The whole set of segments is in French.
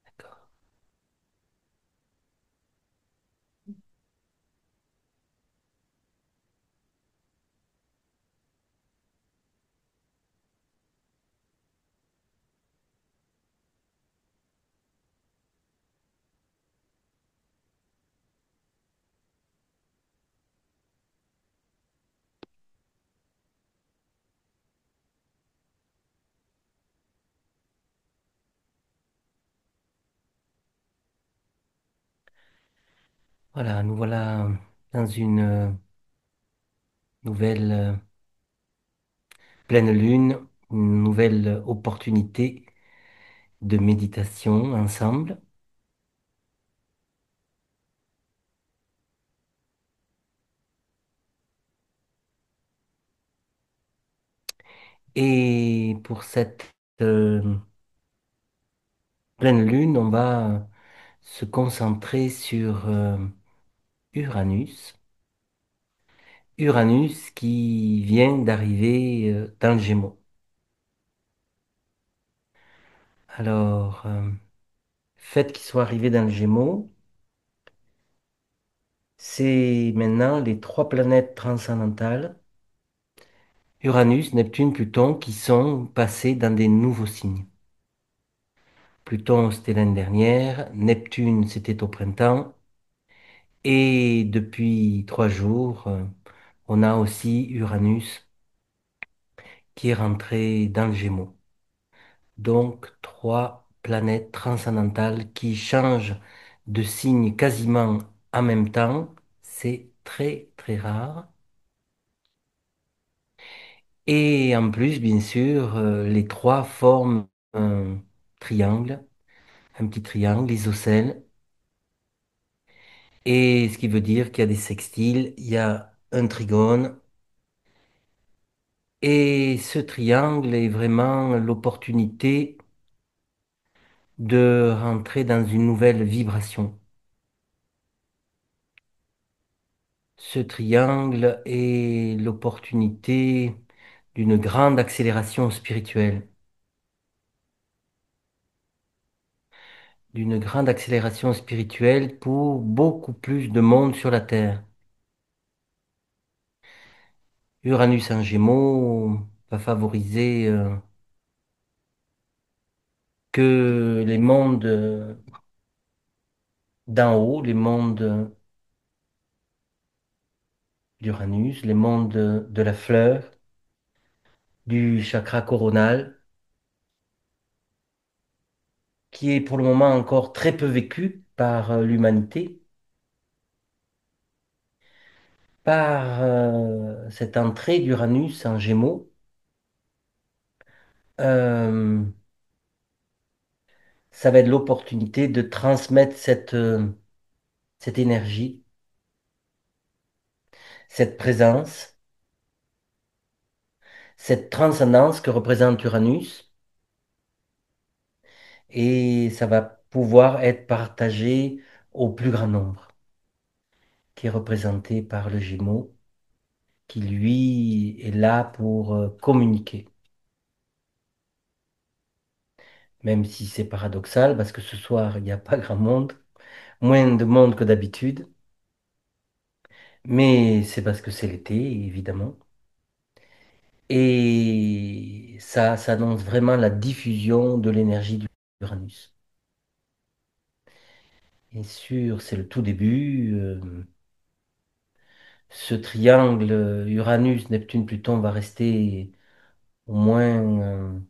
D'accord. Voilà, nous voilà dans une nouvelle pleine lune, une nouvelle opportunité de méditation ensemble. Et pour cette pleine lune, on va se concentrer sur Uranus. Uranus qui vient d'arriver dans le Gémeaux. Alors, fait qu'il soit arrivé dans le Gémeaux, c'est maintenant les trois planètes transcendantales, Uranus, Neptune, Pluton, qui sont passées dans des nouveaux signes. Pluton, c'était l'année dernière, Neptune, c'était au printemps, et depuis 3 jours, on a aussi Uranus qui est rentré dans le Gémeaux. Donc, trois planètes transcendantales qui changent de signe quasiment en même temps. C'est très, très rare. Et en plus, bien sûr, les trois forment un triangle, un petit triangle isocèle. Et ce qui veut dire qu'il y a des sextiles, il y a un trigone. Et ce triangle est vraiment l'opportunité de rentrer dans une nouvelle vibration. Ce triangle est l'opportunité d'une grande accélération spirituelle, d'une grande accélération spirituelle pour beaucoup plus de monde sur la Terre. Uranus en Gémeaux va favoriser que les mondes d'en haut, les mondes d'Uranus, les mondes de la fleur, du chakra coronal, qui est pour le moment encore très peu vécu par l'humanité, par cette entrée d'Uranus en Gémeaux. euh, Ça va être l'opportunité de transmettre cette énergie, cette présence, cette transcendance que représente Uranus, et ça va pouvoir être partagé au plus grand nombre, qui est représenté par le Gémeaux, qui lui est là pour communiquer, même si c'est paradoxal, parce que ce soir, il n'y a pas grand monde, moins de monde que d'habitude, mais c'est parce que c'est l'été, évidemment. Et ça annonce vraiment la diffusion de l'énergie d'Uranus. Bien sûr, c'est le tout début. Ce triangle Uranus, Neptune, Pluton va rester au moins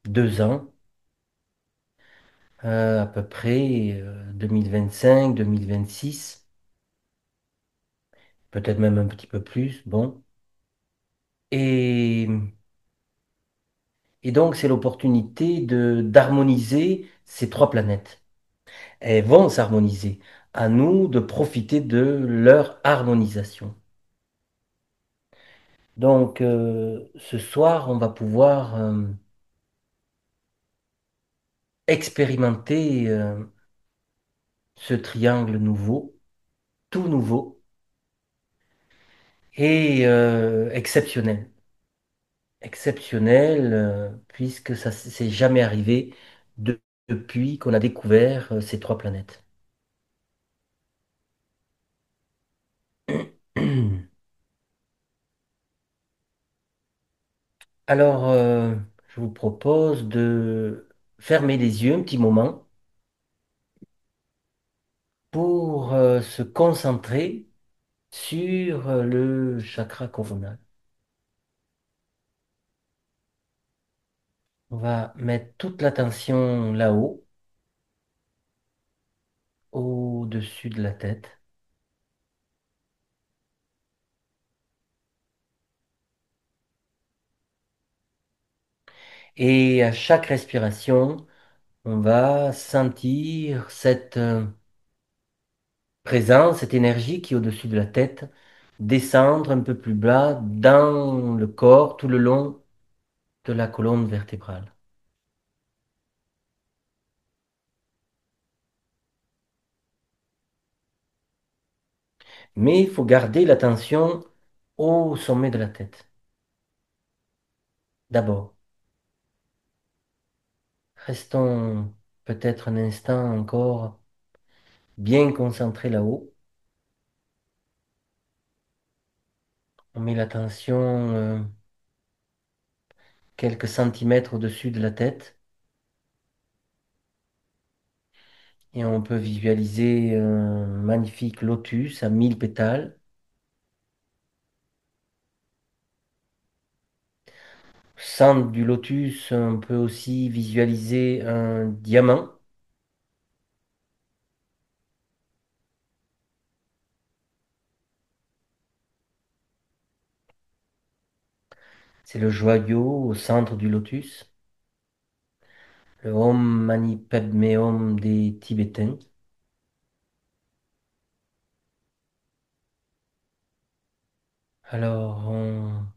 2 ans, à peu près 2025, 2026, peut-être même un petit peu plus. Bon. Et, et donc, c'est l'opportunité de d'harmoniser ces trois planètes. Elles vont s'harmoniser. À nous de profiter de leur harmonisation. Donc, ce soir, on va pouvoir expérimenter ce triangle nouveau, tout nouveau et exceptionnel. exceptionnel, puisque ça s'est jamais arrivé depuis qu'on a découvert ces trois planètes. Alors, je vous propose de fermer les yeux un petit moment pour se concentrer sur le chakra coronal. On va mettre toute l'attention là-haut, au-dessus de la tête. Et à chaque respiration, on va sentir cette présence, cette énergie qui est au-dessus de la tête, descendre un peu plus bas dans le corps, tout le long de la colonne vertébrale. Mais il faut garder l'attention au sommet de la tête. D'abord, restons peut-être un instant encore bien concentrés là-haut. On met l'attention quelques centimètres au-dessus de la tête et on peut visualiser un magnifique lotus à 1000 pétales. Au centre du lotus, on peut aussi visualiser un diamant. C'est le joyau au centre du lotus, le Om Mani Padme Hum des Tibétains. Alors, on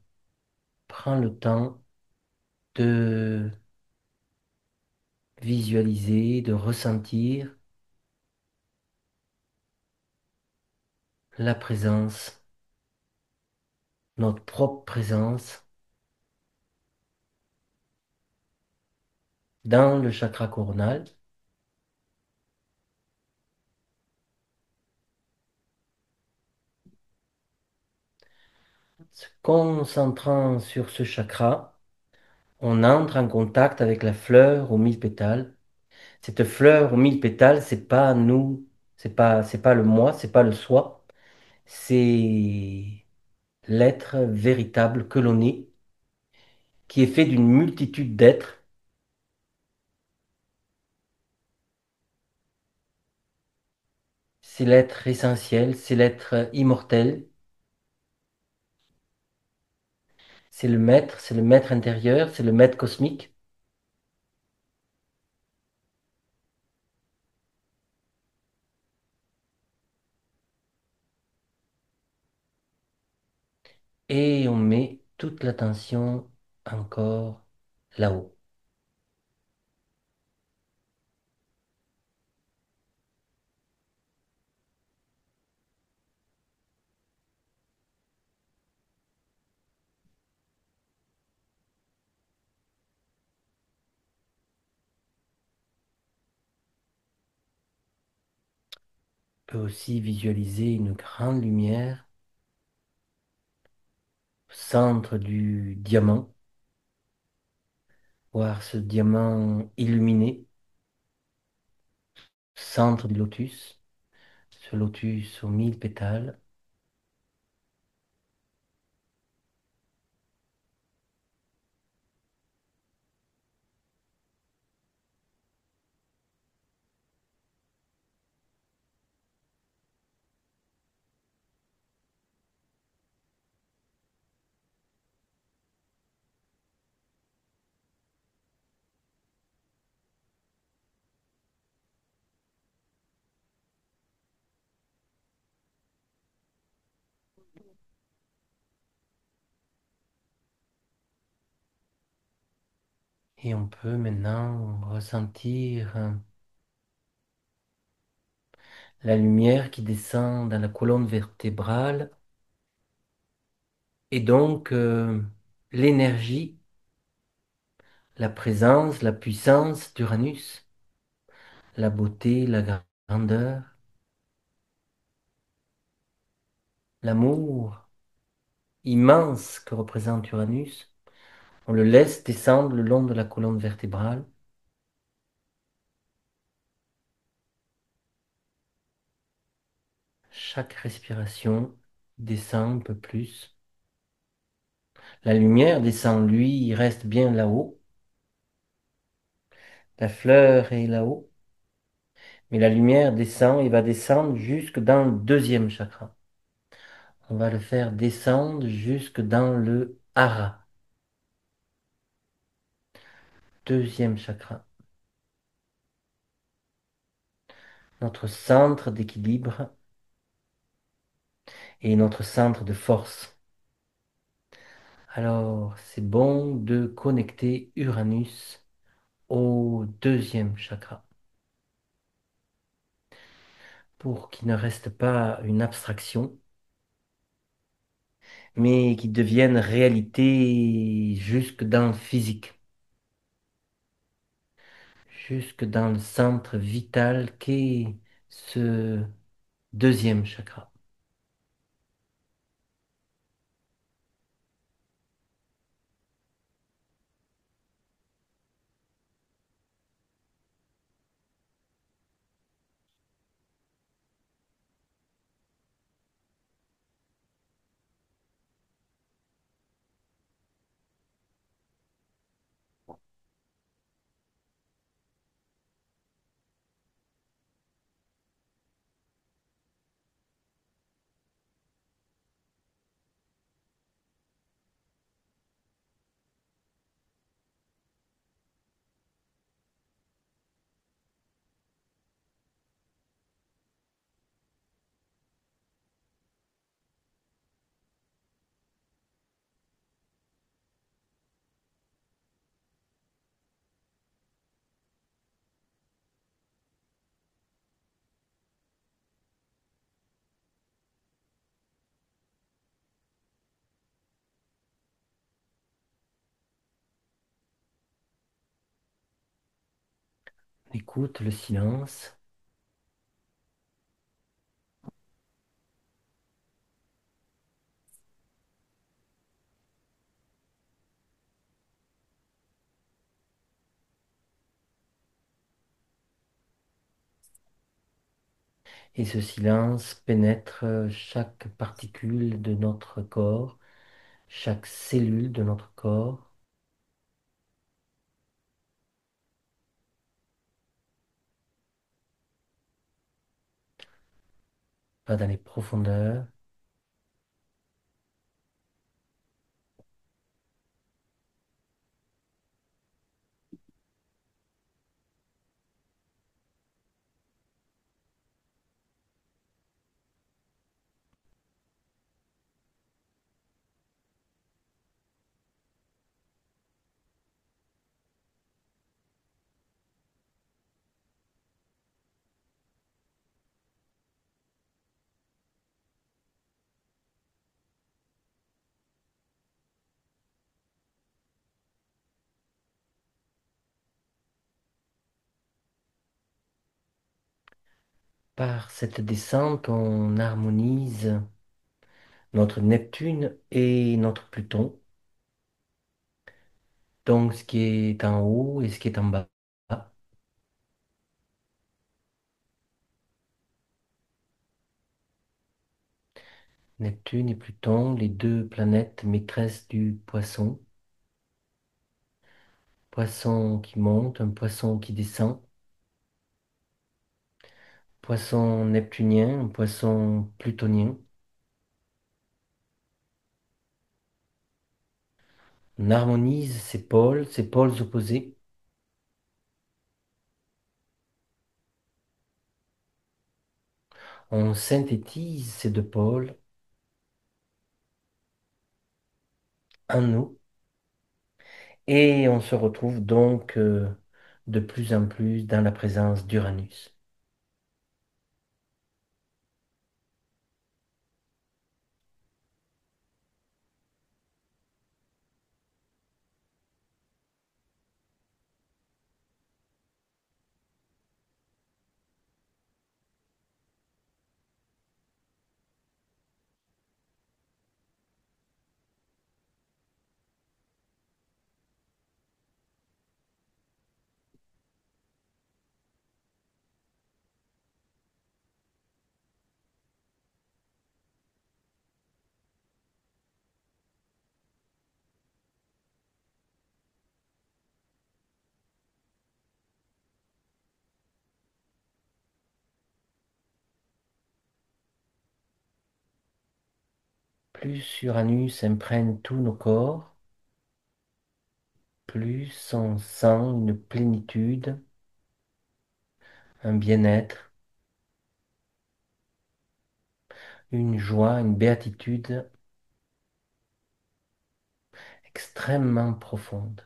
prend le temps de visualiser, de ressentir la présence, notre propre présence dans le chakra coronal, se concentrant sur ce chakra. On entre en contact avec la fleur aux 1000 pétales. Cette fleur aux 1000 pétales, c'est pas nous, c'est pas le moi, c'est pas le soi, c'est l'être véritable que l'on est, qui est fait d'une multitude d'êtres. C'est l'être essentiel, c'est l'être immortel, c'est le maître intérieur, c'est le maître cosmique. Et on met toute l'attention encore là-haut. On peut aussi visualiser une grande lumière au centre du diamant, voir ce diamant illuminé, centre du lotus, ce lotus aux 1000 pétales. Et on peut maintenant ressentir la lumière qui descend dans la colonne vertébrale et donc l'énergie la présence, la puissance d'Uranus, la beauté, la grandeur, l'amour immense que représente Uranus. On le laisse descendre le long de la colonne vertébrale. Chaque respiration descend un peu plus. La lumière descend, lui, il reste bien là-haut. La fleur est là-haut. Mais la lumière descend et va descendre jusque dans le deuxième chakra. On va le faire descendre jusque dans le hara, deuxième chakra. Notre centre d'équilibre et notre centre de force. Alors, c'est bon de connecter Uranus au deuxième chakra pour qu'il ne reste pas une abstraction, mais qu'il devienne réalité jusque dans le physique, jusque dans le centre vital qu'est ce deuxième chakra. Écoute le silence. Et ce silence pénètre chaque particule de notre corps, chaque cellule de notre corps, va dans les profondeurs. Par cette descente, on harmonise notre Neptune et notre Pluton, donc ce qui est en haut et ce qui est en bas. Neptune et Pluton, les deux planètes maîtresses du poisson. Poisson qui monte, un poisson qui descend. Poisson neptunien, un poisson plutonien. On harmonise ces pôles opposés. On synthétise ces deux pôles en nous et on se retrouve donc de plus en plus dans la présence d'Uranus. Plus Uranus imprègne tous nos corps, plus on sent une plénitude, un bien-être, une joie, une béatitude extrêmement profonde.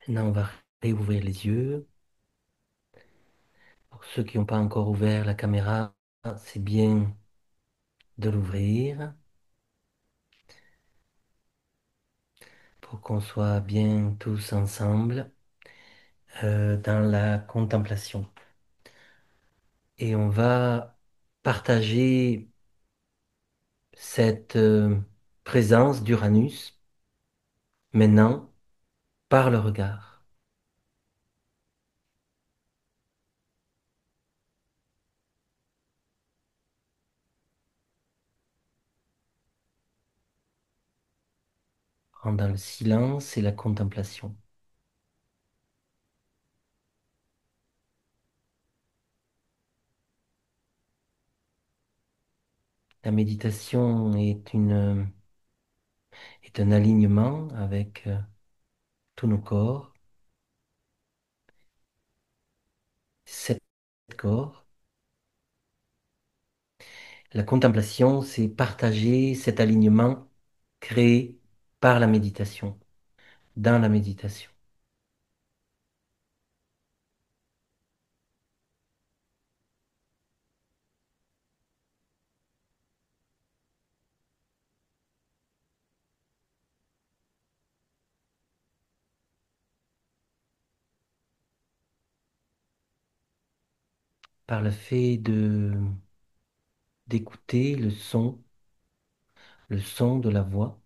Maintenant, on va réouvrir les yeux. Pour ceux qui n'ont pas encore ouvert la caméra, c'est bien de l'ouvrir pour qu'on soit bien tous ensemble dans la contemplation. Et on va partager cette présence d'Uranus maintenant par le regard. Dans le silence et la contemplation. La méditation est un alignement avec tous nos corps, sept corps. La contemplation, c'est partager cet alignement créé par la méditation, dans la méditation. Par le fait d'écouter le son de la voix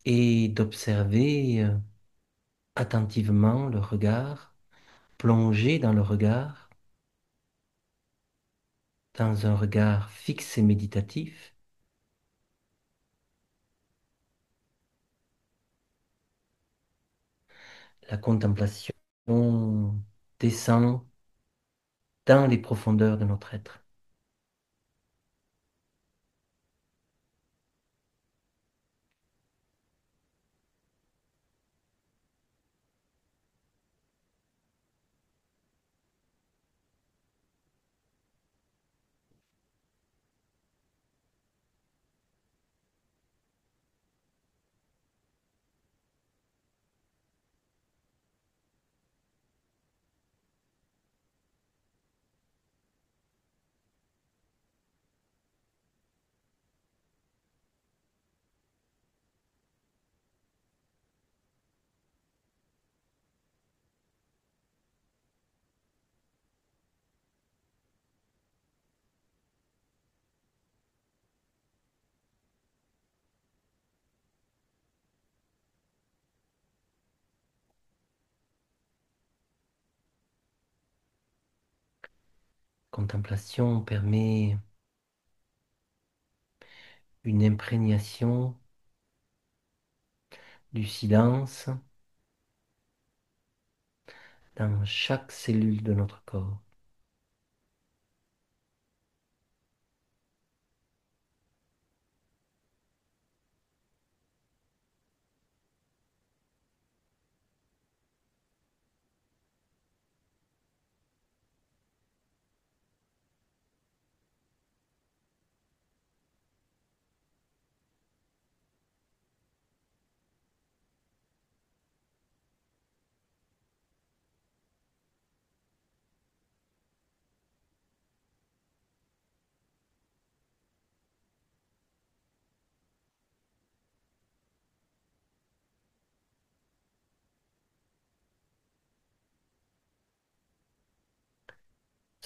et d'observer attentivement le regard, plonger dans le regard, dans un regard fixe et méditatif. La contemplation descend dans les profondeurs de notre être. Contemplation permet une imprégnation du silence dans chaque cellule de notre corps.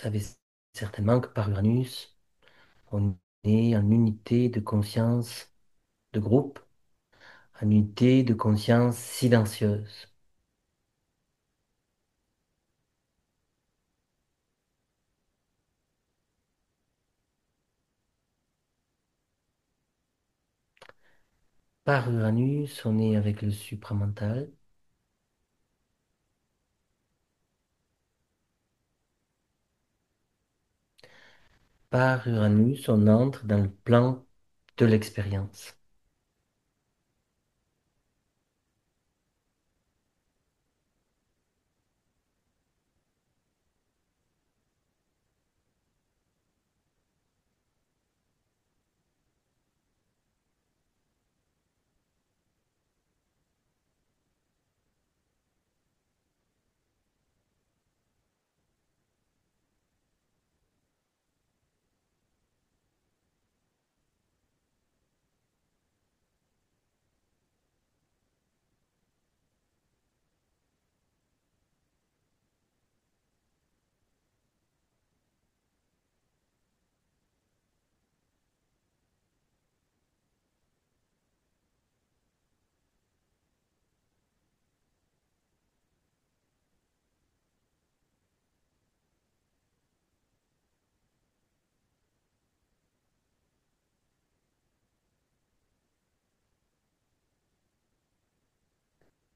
savez certainement que par Uranus, on est en unité de conscience de groupe, en unité de conscience silencieuse. Par Uranus, on est avec le supramental. Par Uranus, on entre dans le plan de l'expérience.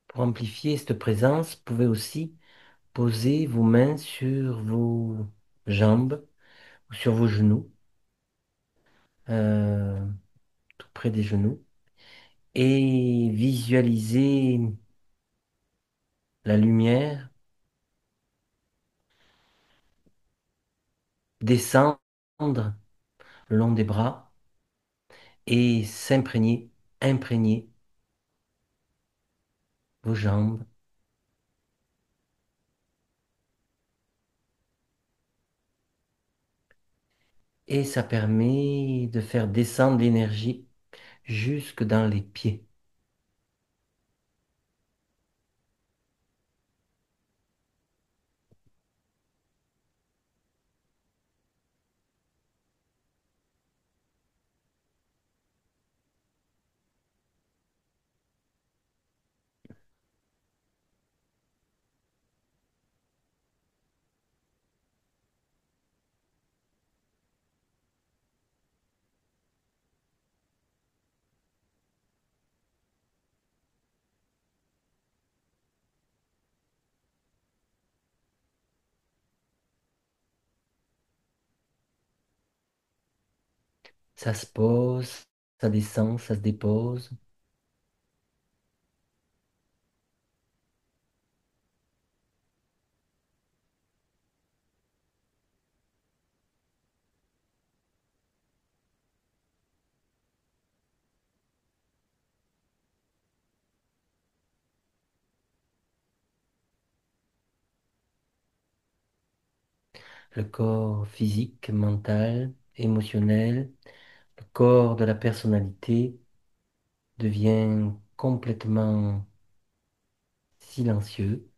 Pour amplifier cette présence, vous pouvez aussi poser vos mains sur vos jambes ou sur vos genoux, euh, tout près des genoux, et visualiser la lumière descendre le long des bras et s'imprégner, imprégner vos jambes. Et ça permet de faire descendre l'énergie jusque dans les pieds. Ça se pose, ça descend, ça se dépose. Le corps physique, mental, émotionnel, le corps de la personnalité devient complètement silencieux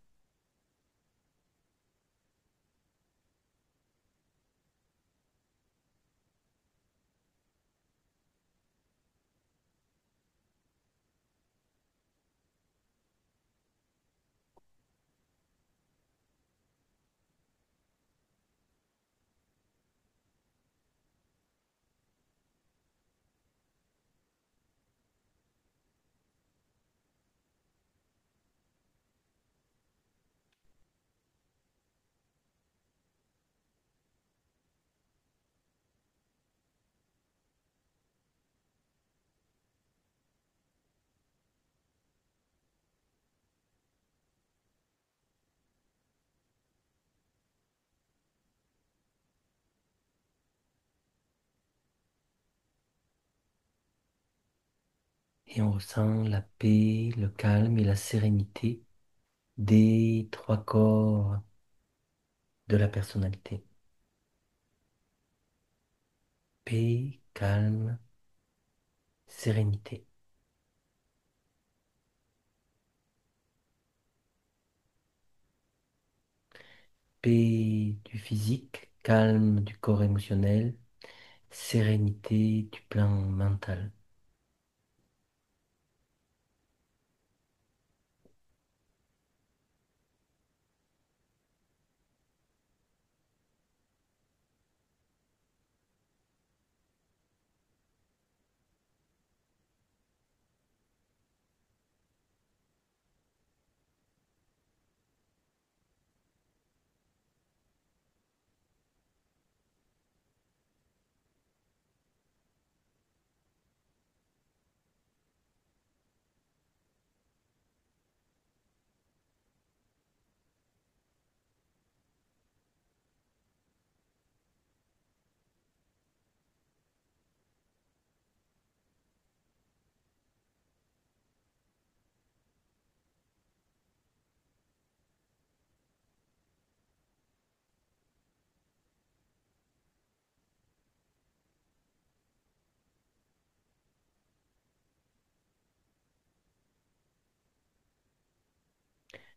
et on ressent la paix, le calme et la sérénité des trois corps de la personnalité. Paix, calme, sérénité. Paix du physique, calme du corps émotionnel, sérénité du plan mental.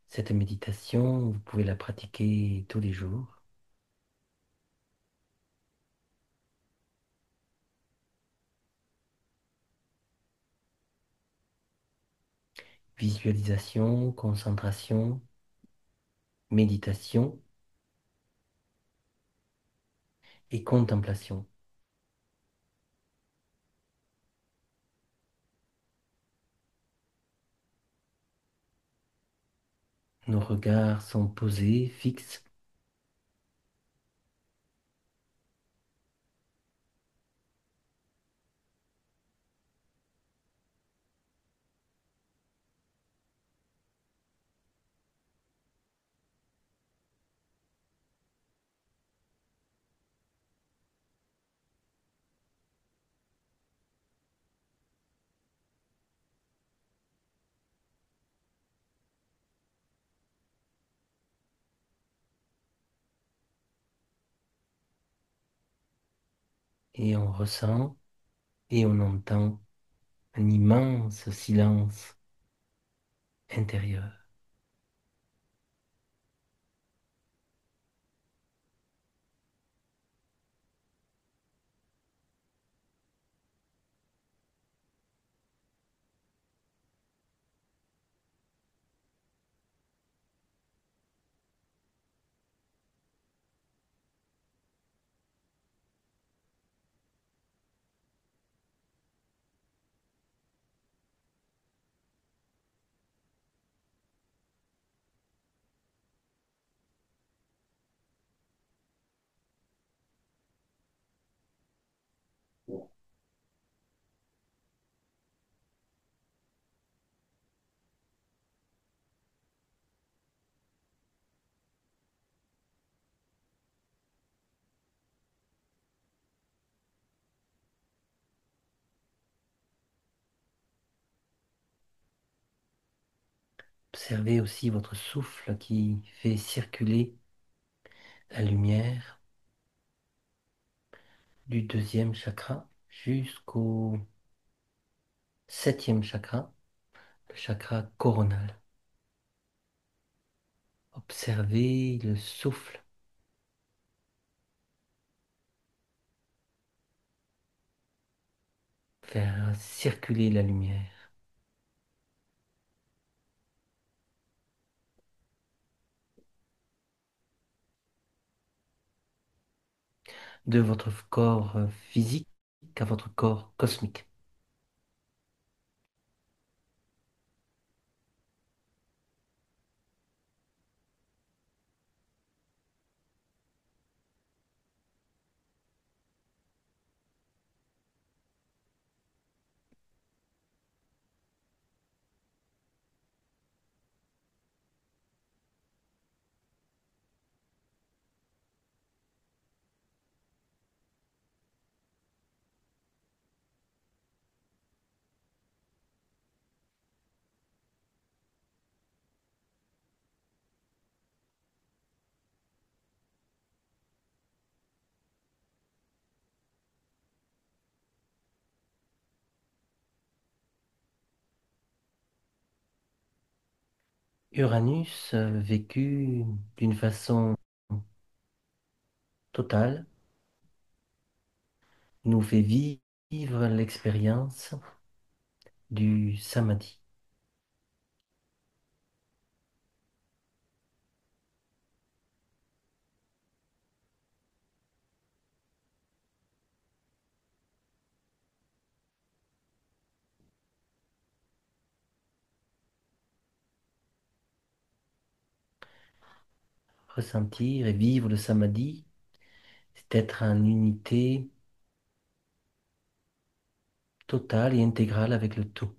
Cette méditation, vous pouvez la pratiquer tous les jours. Visualisation, concentration, méditation et contemplation. Nos regards sont posés, fixes, et on ressent et on entend un immense silence intérieur. Observez aussi votre souffle qui fait circuler la lumière du deuxième chakra jusqu'au septième chakra, le chakra coronal. Observez le souffle faire circuler la lumière de votre corps physique à votre corps cosmique. Uranus vécu d'une façon total nous fait vivre l'expérience du samadhi. Ressentir et vivre le samadhi, c'est être en unité totale et intégrale avec le tout.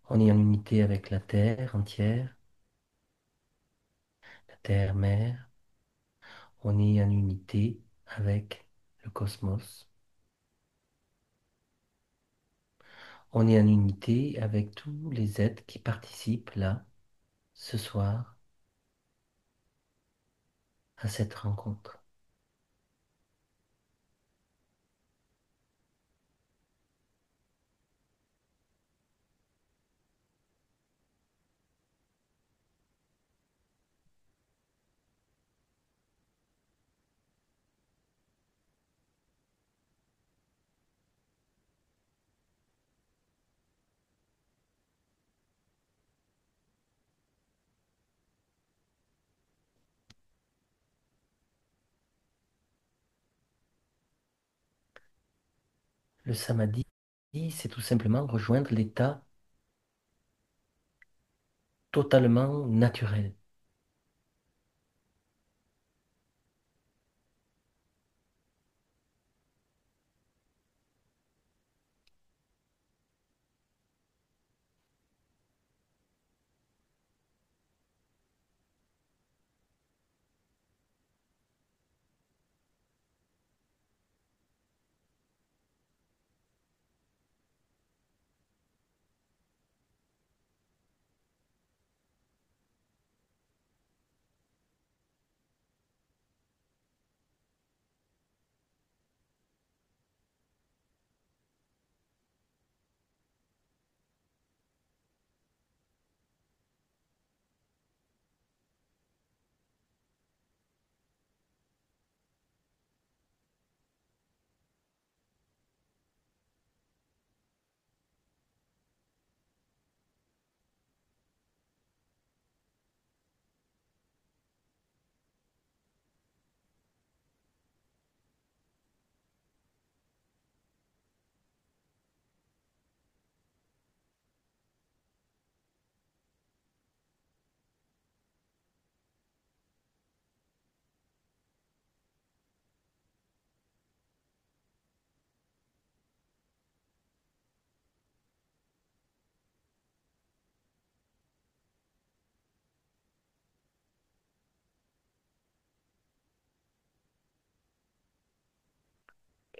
On est en unité avec la terre entière, la terre-mère. On est en unité avec le cosmos. On est en unité avec tous les êtres qui participent là, ce soir, à cette rencontre. Le samadhi, c'est tout simplement rejoindre l'état totalement naturel.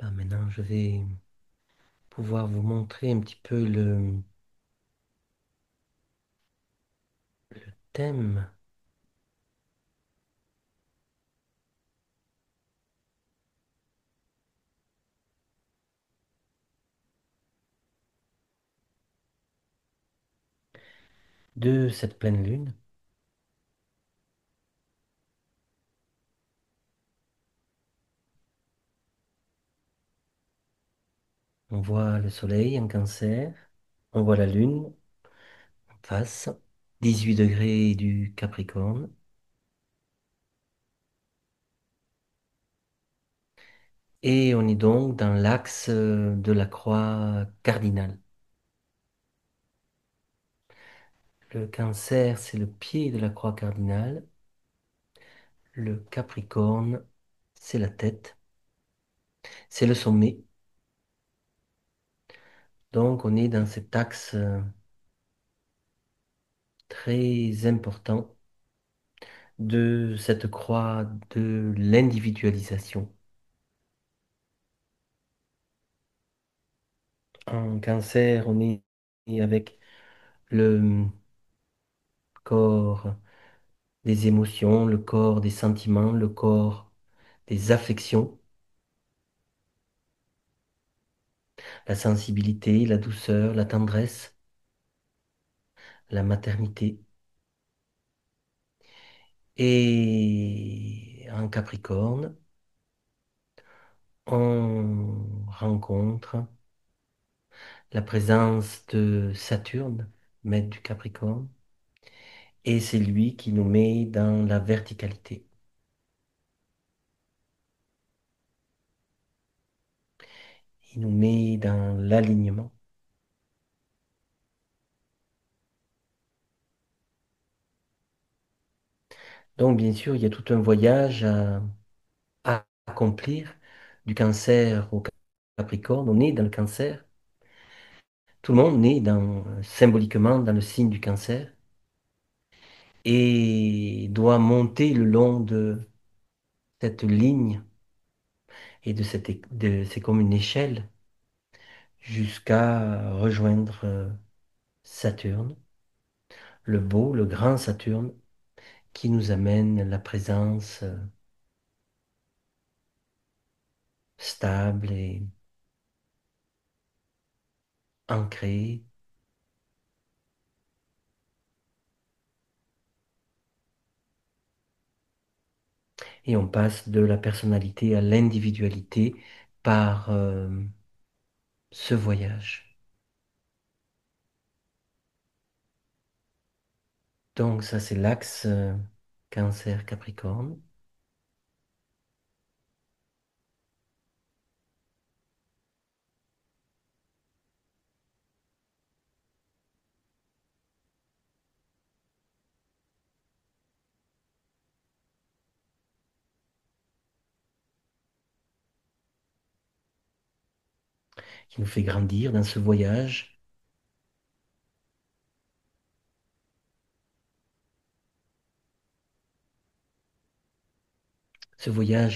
Là, maintenant, je vais pouvoir vous montrer un petit peu le thème de cette pleine lune. On voit le soleil en cancer, on voit la lune en face, 18 degrés du Capricorne, et on est donc dans l'axe de la croix cardinale. Le cancer, c'est le pied de la croix cardinale. Le Capricorne, c'est la tête, c'est le sommet. Donc on est dans cet axe très important de cette croix de l'individualisation. En cancer, on est avec le corps des émotions, le corps des sentiments, le corps des affections, la sensibilité, la douceur, la tendresse, la maternité. Et en Capricorne, on rencontre la présence de Saturne, maître du Capricorne, et c'est lui qui nous met dans la verticalité. Il nous met dans l'alignement. Donc, bien sûr, il y a tout un voyage à accomplir du cancer au Capricorne. On est dans le cancer. Tout le monde est symboliquement dans le signe du cancer et doit monter le long de cette ligne et c'est comme une échelle jusqu'à rejoindre Saturne, le beau, le grand Saturne qui nous amène la présence stable et ancrée. Et on passe de la personnalité à l'individualité par ce voyage. Donc ça, c'est l'axe Cancer-Capricorne qui nous fait grandir dans ce voyage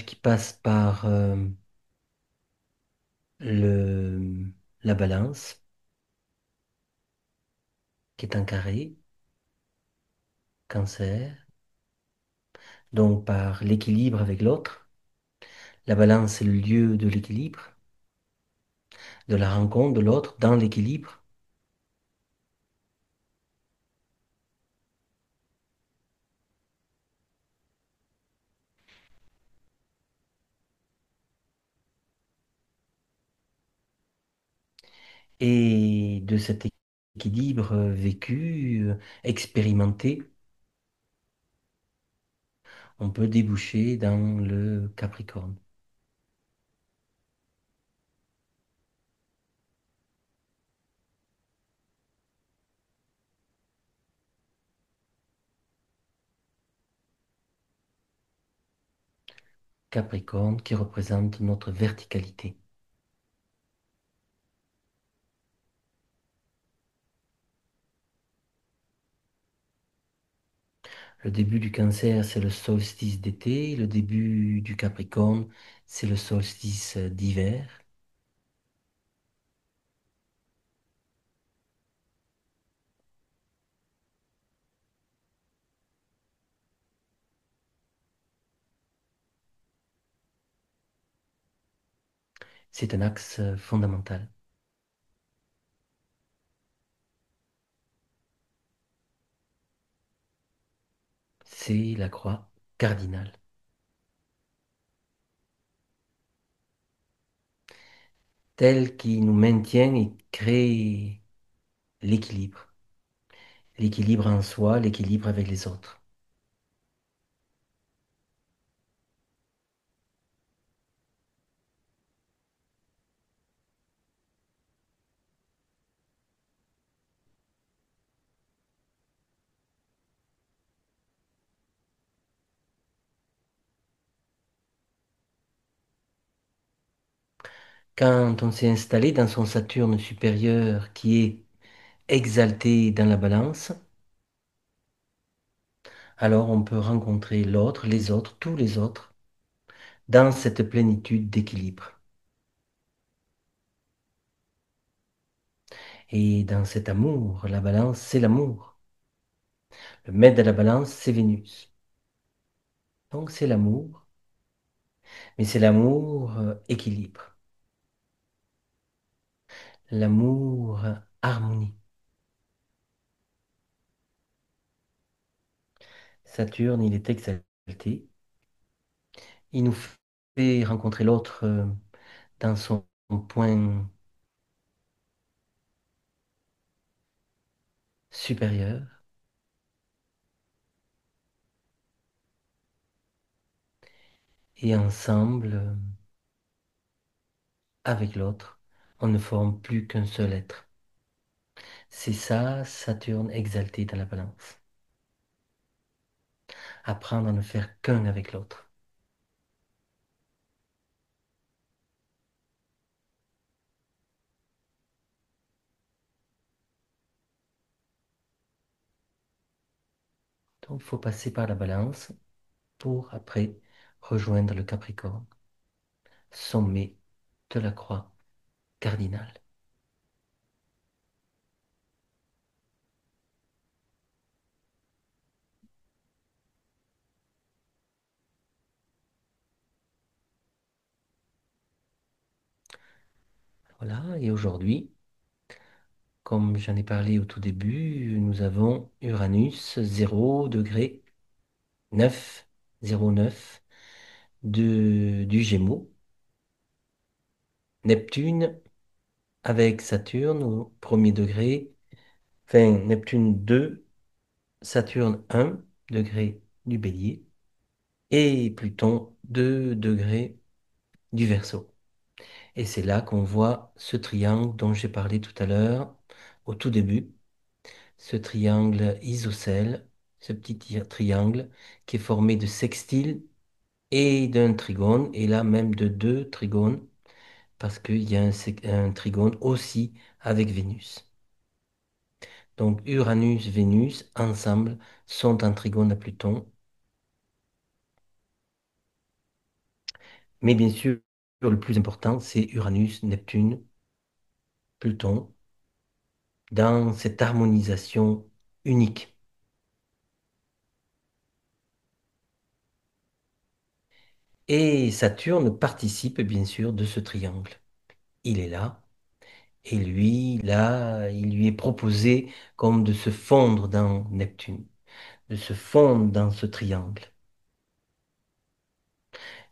qui passe par le, la balance, qui est un carré, Cancer, donc par l'équilibre avec l'autre. La balance, c'est le lieu de l'équilibre, de la rencontre de l'autre dans l'équilibre. Et de cet équilibre vécu, expérimenté, on peut déboucher dans le Capricorne. Capricorne qui représente notre verticalité. Le début du Cancer, c'est le solstice d'été. Le début du Capricorne, c'est le solstice d'hiver. C'est un axe fondamental. C'est la croix cardinale, telle qui nous maintient et crée l'équilibre. L'équilibre en soi, l'équilibre avec les autres. Quand on s'est installé dans son Saturne supérieur qui est exalté dans la balance, alors on peut rencontrer l'autre, les autres, tous les autres, dans cette plénitude d'équilibre. Et dans cet amour, la balance, c'est l'amour. Le maître de la balance, c'est Vénus. Donc c'est l'amour, mais c'est l'amour équilibre, l'amour harmonie. Saturne, il est exalté. Il nous fait rencontrer l'autre dans son point supérieur. Et ensemble, avec l'autre, on ne forme plus qu'un seul être. C'est ça, Saturne exalté dans la balance. Apprendre à ne faire qu'un avec l'autre. Donc, il faut passer par la balance pour après rejoindre le Capricorne, sommet de la croix cardinale. Voilà, et aujourd'hui, comme j'en ai parlé au tout début, nous avons Uranus 0 degré 9, 0,9 du Gémeaux, Neptune avec Saturne au premier degré, enfin Neptune 2, Saturne 1 degré du Bélier et Pluton 2 degrés du Verseau. Et c'est là qu'on voit ce triangle dont j'ai parlé tout à l'heure, au tout début, ce triangle isocèle, ce petit triangle qui est formé de sextiles et d'un trigone, et là même de deux trigones, parce qu'il y a un trigone aussi avec Vénus. Donc Uranus, Vénus, ensemble, sont en trigone à Pluton. Mais bien sûr, le plus important, c'est Uranus, Neptune, Pluton, dans cette harmonisation unique. Et Saturne participe bien sûr de ce triangle. Il est là, et lui, là, il lui est proposé comme de se fondre dans Neptune, de se fondre dans ce triangle,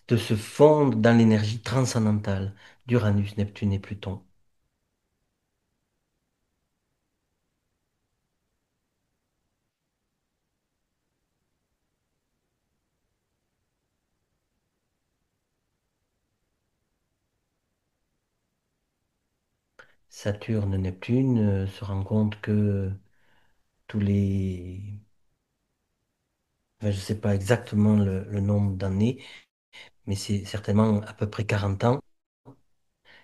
de se fondre dans l'énergie transcendantale d'Uranus, Neptune et Pluton. Saturne, Neptune se rend compte que tous les... enfin, je ne sais pas exactement le nombre d'années, mais c'est certainement à peu près 40 ans,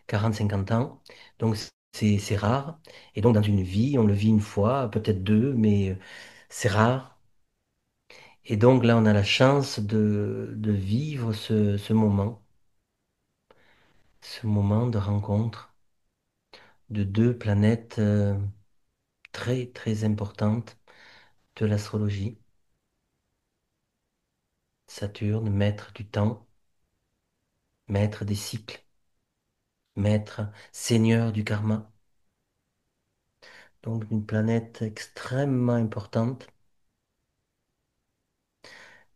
40-50 ans. Donc c'est rare. Et donc dans une vie, on le vit une fois, peut-être deux, mais c'est rare. Et donc là, on a la chance de vivre ce moment de rencontre de deux planètes très, très importantes de l'astrologie. Saturne, maître du temps, maître des cycles, maître, seigneur du karma. Donc une planète extrêmement importante.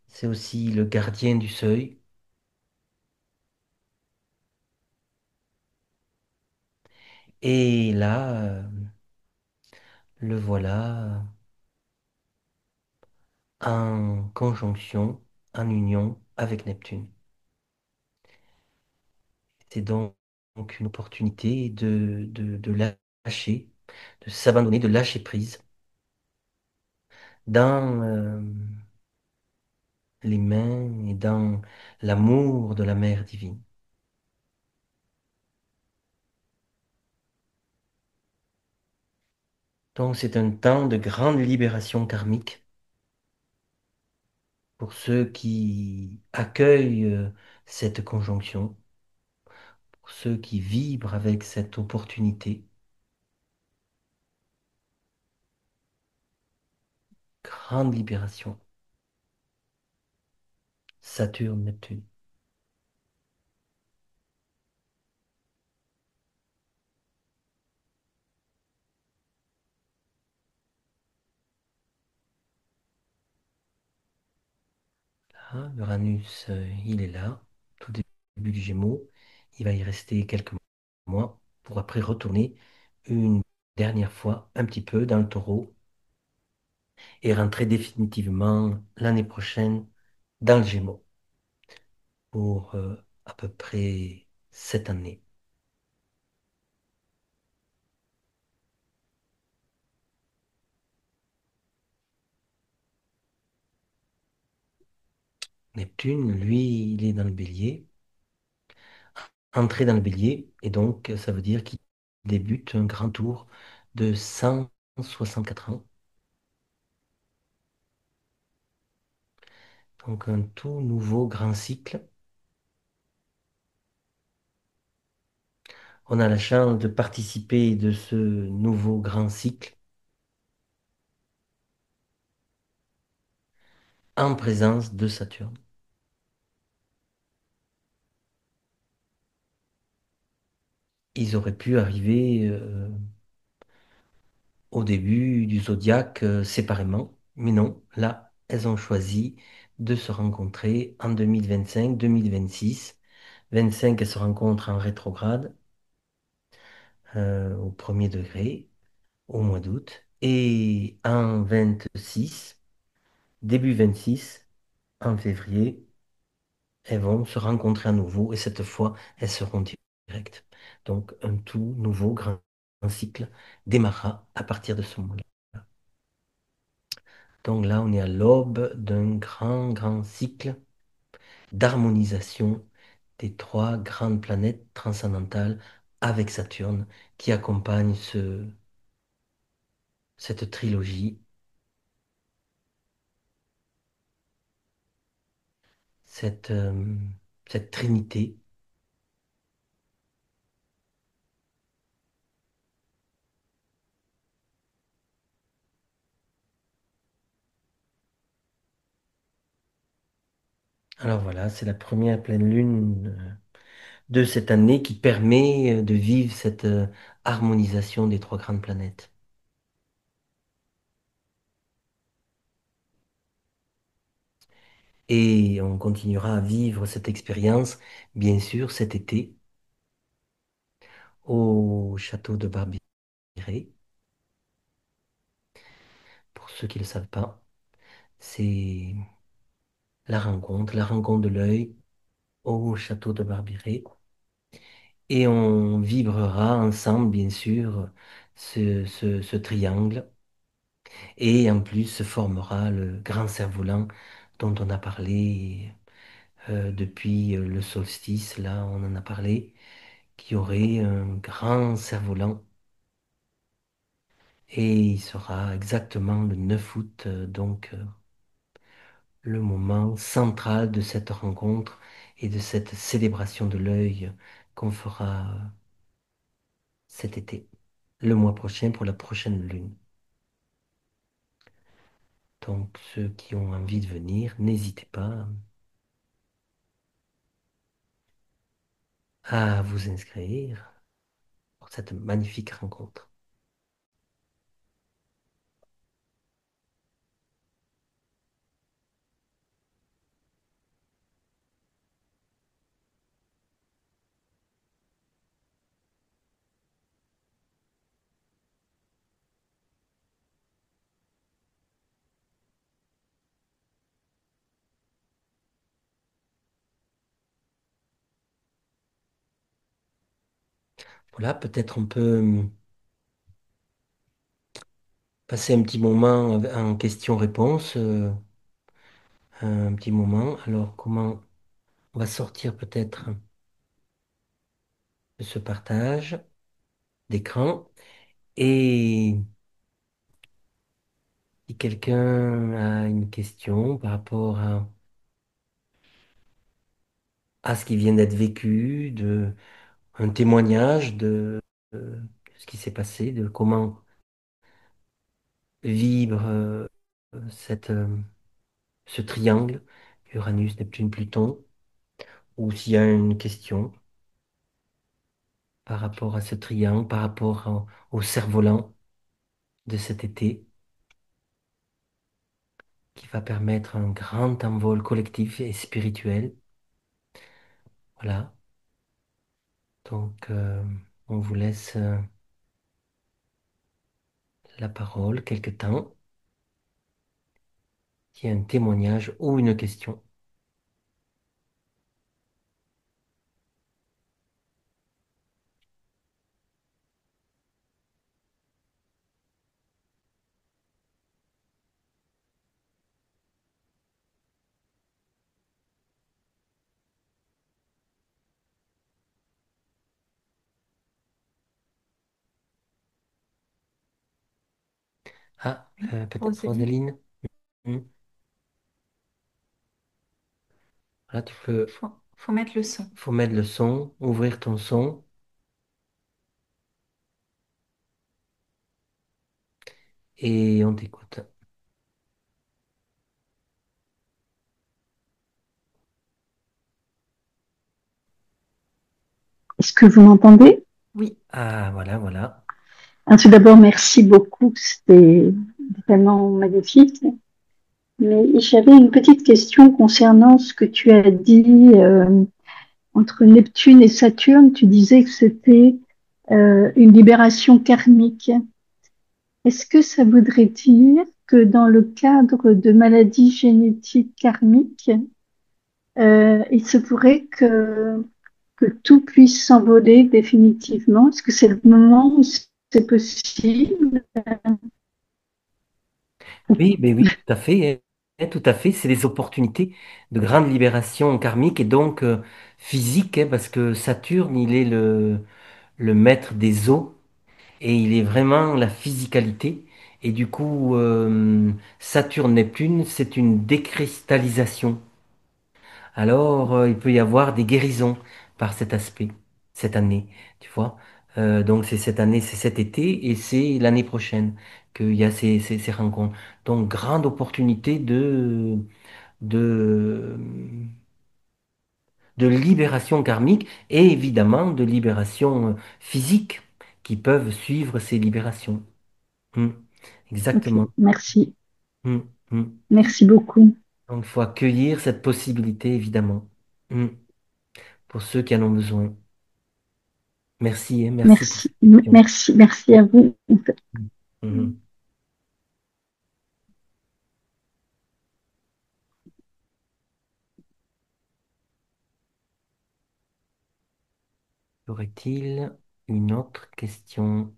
C'est aussi le gardien du seuil. Et là, le voilà en conjonction, en union avec Neptune. C'est donc une opportunité de lâcher, de s'abandonner, de lâcher prise dans les mains et dans l'amour de la mère divine. Donc c'est un temps de grande libération karmique pour ceux qui accueillent cette conjonction, pour ceux qui vibrent avec cette opportunité. grande libération. Saturne, Neptune. Là, Uranus, il est là, tout début du Gémeaux. Il va y rester quelques mois pour après retourner une dernière fois un petit peu dans le Taureau et rentrer définitivement l'année prochaine dans le Gémeaux pour à peu près 7 années. Neptune, lui, il est dans le Bélier, entré dans le Bélier, et donc ça veut dire qu'il débute un grand tour de 164 ans. Donc un tout nouveau grand cycle. On a la chance de participer de ce nouveau grand cycle en présence de Saturne. Ils auraient pu arriver au début du zodiaque séparément, mais non, là, elles ont choisi de se rencontrer en 2025, 2026. 25, elles se rencontrent en rétrograde au premier degré, au mois d'août, et en 26, début 26, en février, elles vont se rencontrer à nouveau et cette fois, elles seront directes. Donc, un tout nouveau grand cycle démarra à partir de ce moment-là. Donc là, on est à l'aube d'un grand cycle d'harmonisation des trois grandes planètes transcendantales avec Saturne qui accompagne cette trilogie, cette, euh, cette trinité. Alors voilà, c'est la première pleine lune de cette année qui permet de vivre cette harmonisation des trois grandes planètes. Et on continuera à vivre cette expérience, bien sûr, cet été au château de Barbiré. Pour ceux qui ne le savent pas, c'est la rencontre de l'œil au château de Barbiré. Et on vibrera ensemble, bien sûr, ce triangle. Et en plus se formera le grand cerf-volant dont on a parlé depuis le solstice. Là, on en a parlé, qu'il y aurait un grand cerf-volant. Et il sera exactement le 9 août, le moment central de cette rencontre et de cette célébration de l'œil qu'on fera cet été, le mois prochain pour la prochaine lune. Donc ceux qui ont envie de venir, n'hésitez pas à vous inscrire pour cette magnifique rencontre. Voilà, peut-être on peut passer un petit moment en question-réponse, un petit moment. Alors comment on va sortir peut-être de ce partage d'écran et si quelqu'un a une question par rapport à ce qui vient d'être vécu, un témoignage de ce qui s'est passé, de comment vibre cette, ce triangle, Uranus, Neptune, Pluton, ou s'il y a une question par rapport à ce triangle, par rapport au cerf-volant de cet été, qui va permettre un grand envol collectif et spirituel. Voilà. Donc, on vous laisse la parole quelque temps. S'il y a un témoignage ou une question. Ah, peut-être Rosalie, Rosaline. Hmm. Là, tu peux, faut mettre le son. faut mettre le son, ouvrir ton son et on t'écoute. Est-ce que vous m'entendez? Oui, Ah, voilà, voilà. Tout d'abord, merci beaucoup, c'était vraiment magnifique. Mais j'avais une petite question concernant ce que tu as dit entre Neptune et Saturne. Tu disais que c'était une libération karmique. Est-ce que ça voudrait dire que dans le cadre de maladies génétiques karmiques, il se pourrait que tout puisse s'envoler définitivement? Est-ce que c'est le moment où c'est possible? Oui, mais oui, tout à fait, tout à fait. C'est des opportunités de grande libération karmique et donc physique, parce que Saturne, il est le maître des eaux et il est vraiment la physicalité. Et du coup, Saturne-Neptune, c'est une décristallisation. Alors, il peut y avoir des guérisons par cet aspect, cette année, tu vois. Donc, c'est cette année, c'est cet été et c'est l'année prochaine qu'il y a ces rencontres. Donc, grande opportunité de, de libération karmique et évidemment de libération physique qui peuvent suivre ces libérations. Hmm. Ok, Exactement. merci. Hmm, hmm. Merci beaucoup. Donc, il faut accueillir cette possibilité, évidemment, Hmm. pour ceux qui en ont besoin. Merci, hein, merci pour Merci. cette question. Merci. Merci à vous. Mhm. Y aurait-il une autre question?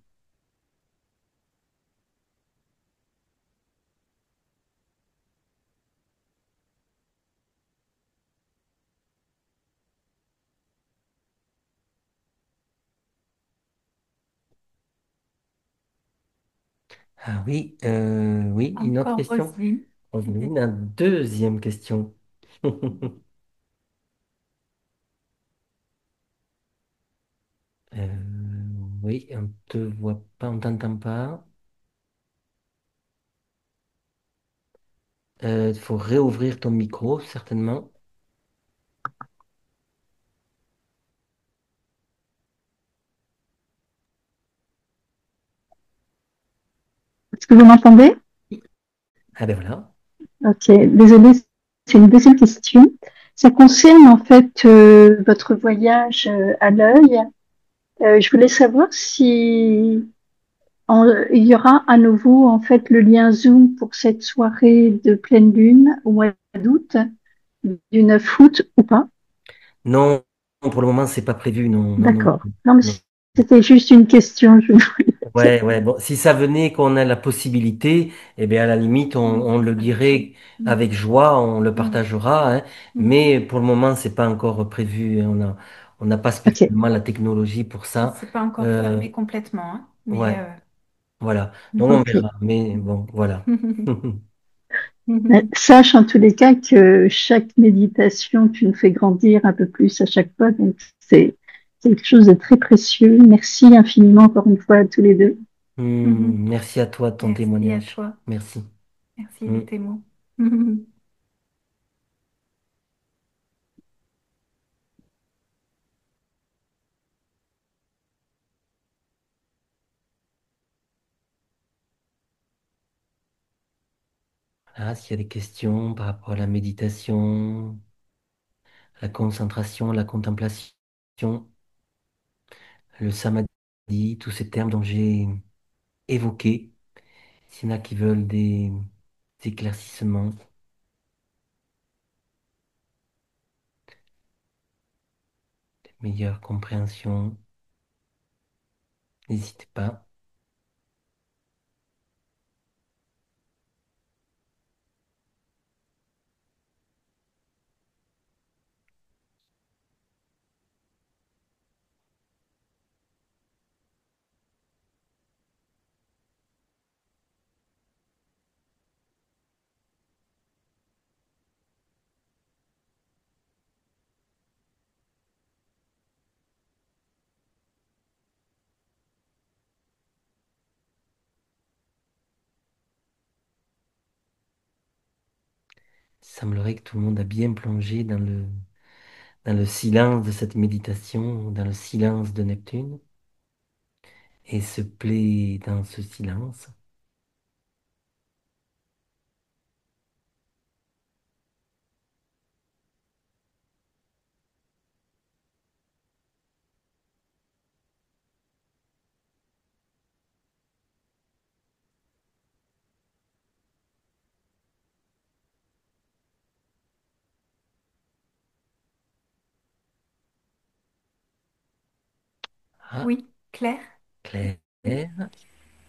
Ah oui, oui, une autre encore question. Roselyne. Une deuxième question. Euh, oui, on te voit pas, on t'entend pas. Il faut réouvrir ton micro, certainement. Est-ce que vous m'entendez? Ah ben voilà. Ok, désolée, c'est une deuxième question. Ça concerne en fait votre voyage à l'œil. Je voulais savoir si il y aura à nouveau en fait le lien Zoom pour cette soirée de pleine lune au mois d'août, du 9 août ou pas? Non, pour le moment, c'est pas prévu. Non, non, non, D'accord. Non, mais non. c'était juste une question. Je voulais dire. Ouais, ouais. Bon, si ça venait qu'on a la possibilité, eh bien, à la limite, on le dirait avec joie, on le partagera, hein. Mais pour le moment, c'est pas encore prévu, hein. On n'a pas Ok, spécialement la technologie pour ça. C'est pas encore Euh, fermé complètement, hein, mais ouais, voilà. Donc, on ok. verra. Mais bon, voilà. Sache en tous les cas que chaque méditation, tu nous fais grandir un peu plus à chaque fois. Donc, c'est quelque chose de très précieux. Merci infiniment encore une fois à tous les deux. Merci à toi de ton Merci à témoignage. toi. Merci. Merci de Mm. tes mots. Voilà, s'il y a des questions par rapport à la méditation, la concentration, la contemplation, le samadhi, tous ces termes dont j'ai évoqués, s'il y en a qui veulent des éclaircissements, des meilleures compréhensions, n'hésitez pas. Il semblerait que tout le monde a bien plongé dans le silence de cette méditation, dans le silence de Neptune, et se plaît dans ce silence. Ah, Oui, Claire? Claire,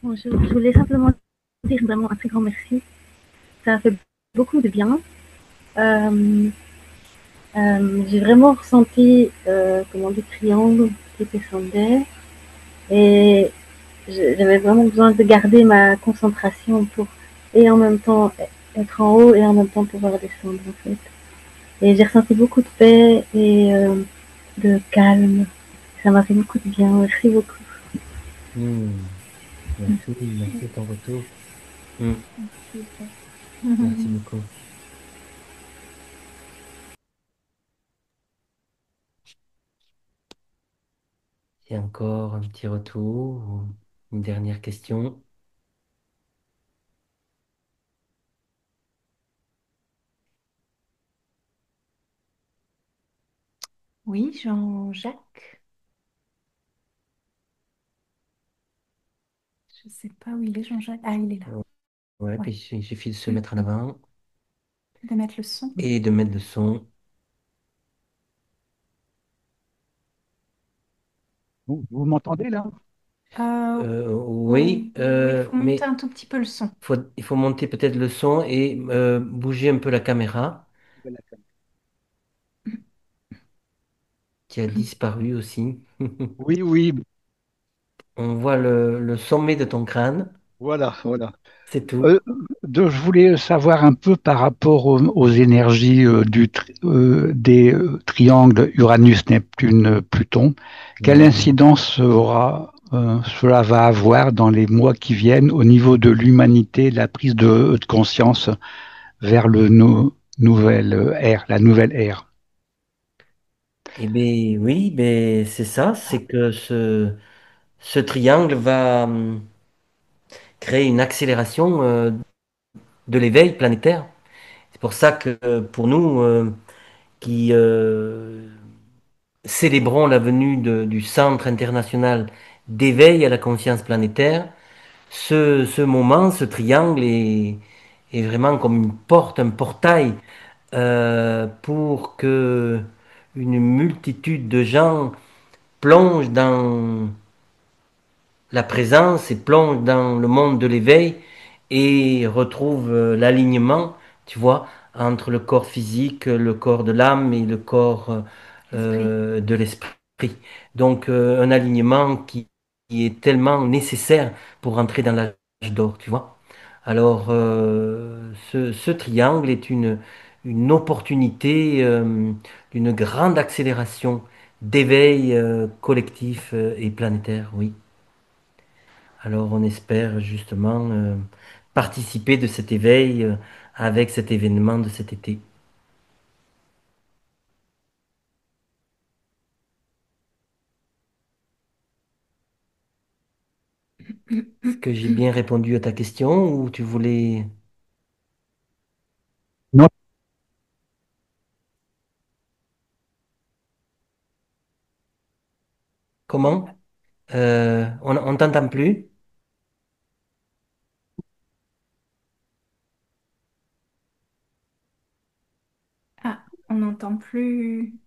Bon, je voulais simplement dire vraiment un très grand merci. Ça a fait beaucoup de bien. Euh, j'ai vraiment ressenti comment des triangles qui descendaient et j'avais vraiment besoin de garder ma concentration pour et en même temps être en haut et en même temps pouvoir descendre en fait. Et j'ai ressenti beaucoup de paix et de calme. Ça m'a fait beaucoup de bien. Merci beaucoup. hmm, merci, merci de ton retour. Hmm, Merci, Claire. merci beaucoup. Il y a encore un petit retour ou une dernière question. Oui, Jean-Jacques. Je sais pas où il est, Jean-Jacques. Ah, il est là. Ouais, Ouais. puis il suffit de se mettre en avant De mettre le son. et de mettre le son. Vous m'entendez là? Euh, Oui, oui, il faut monter mais un tout petit peu le son. il faut monter peut-être le son et bouger un peu la caméra qui a disparu aussi. Oui, oui, On voit le sommet de ton crâne, voilà, voilà. c'est tout. Euh, je voulais savoir un peu par rapport aux énergies des triangles Uranus, Neptune, Pluton. Quelle Ouais. incidence cela va avoir dans les mois qui viennent au niveau de l'humanité, la prise de conscience vers nouvelle ère, la nouvelle ère? Eh bien, oui, ben, c'est ça, c'est que ce triangle va créer une accélération de l'éveil planétaire. C'est pour ça que pour nous qui célébrons la venue du Centre international d'éveil à la conscience planétaire, ce moment, ce triangle est vraiment comme une porte, un portail pour que une multitude de gens plongent dans la présence et plonge dans le monde de l'éveil et retrouve l'alignement, tu vois, entre le corps physique, le corps de l'âme et le corps Esprit. de l'esprit. Donc un alignement qui est tellement nécessaire pour entrer dans l'âge d'or, tu vois. Alors ce triangle est une opportunité d'une grande accélération d'éveil collectif et planétaire, oui. Alors on espère justement participer de cet éveil avec cet événement de cet été. Est-ce que j'ai bien répondu à ta question ou tu voulais... Non, Comment? On t'entend plus? Ah, on n'entend plus.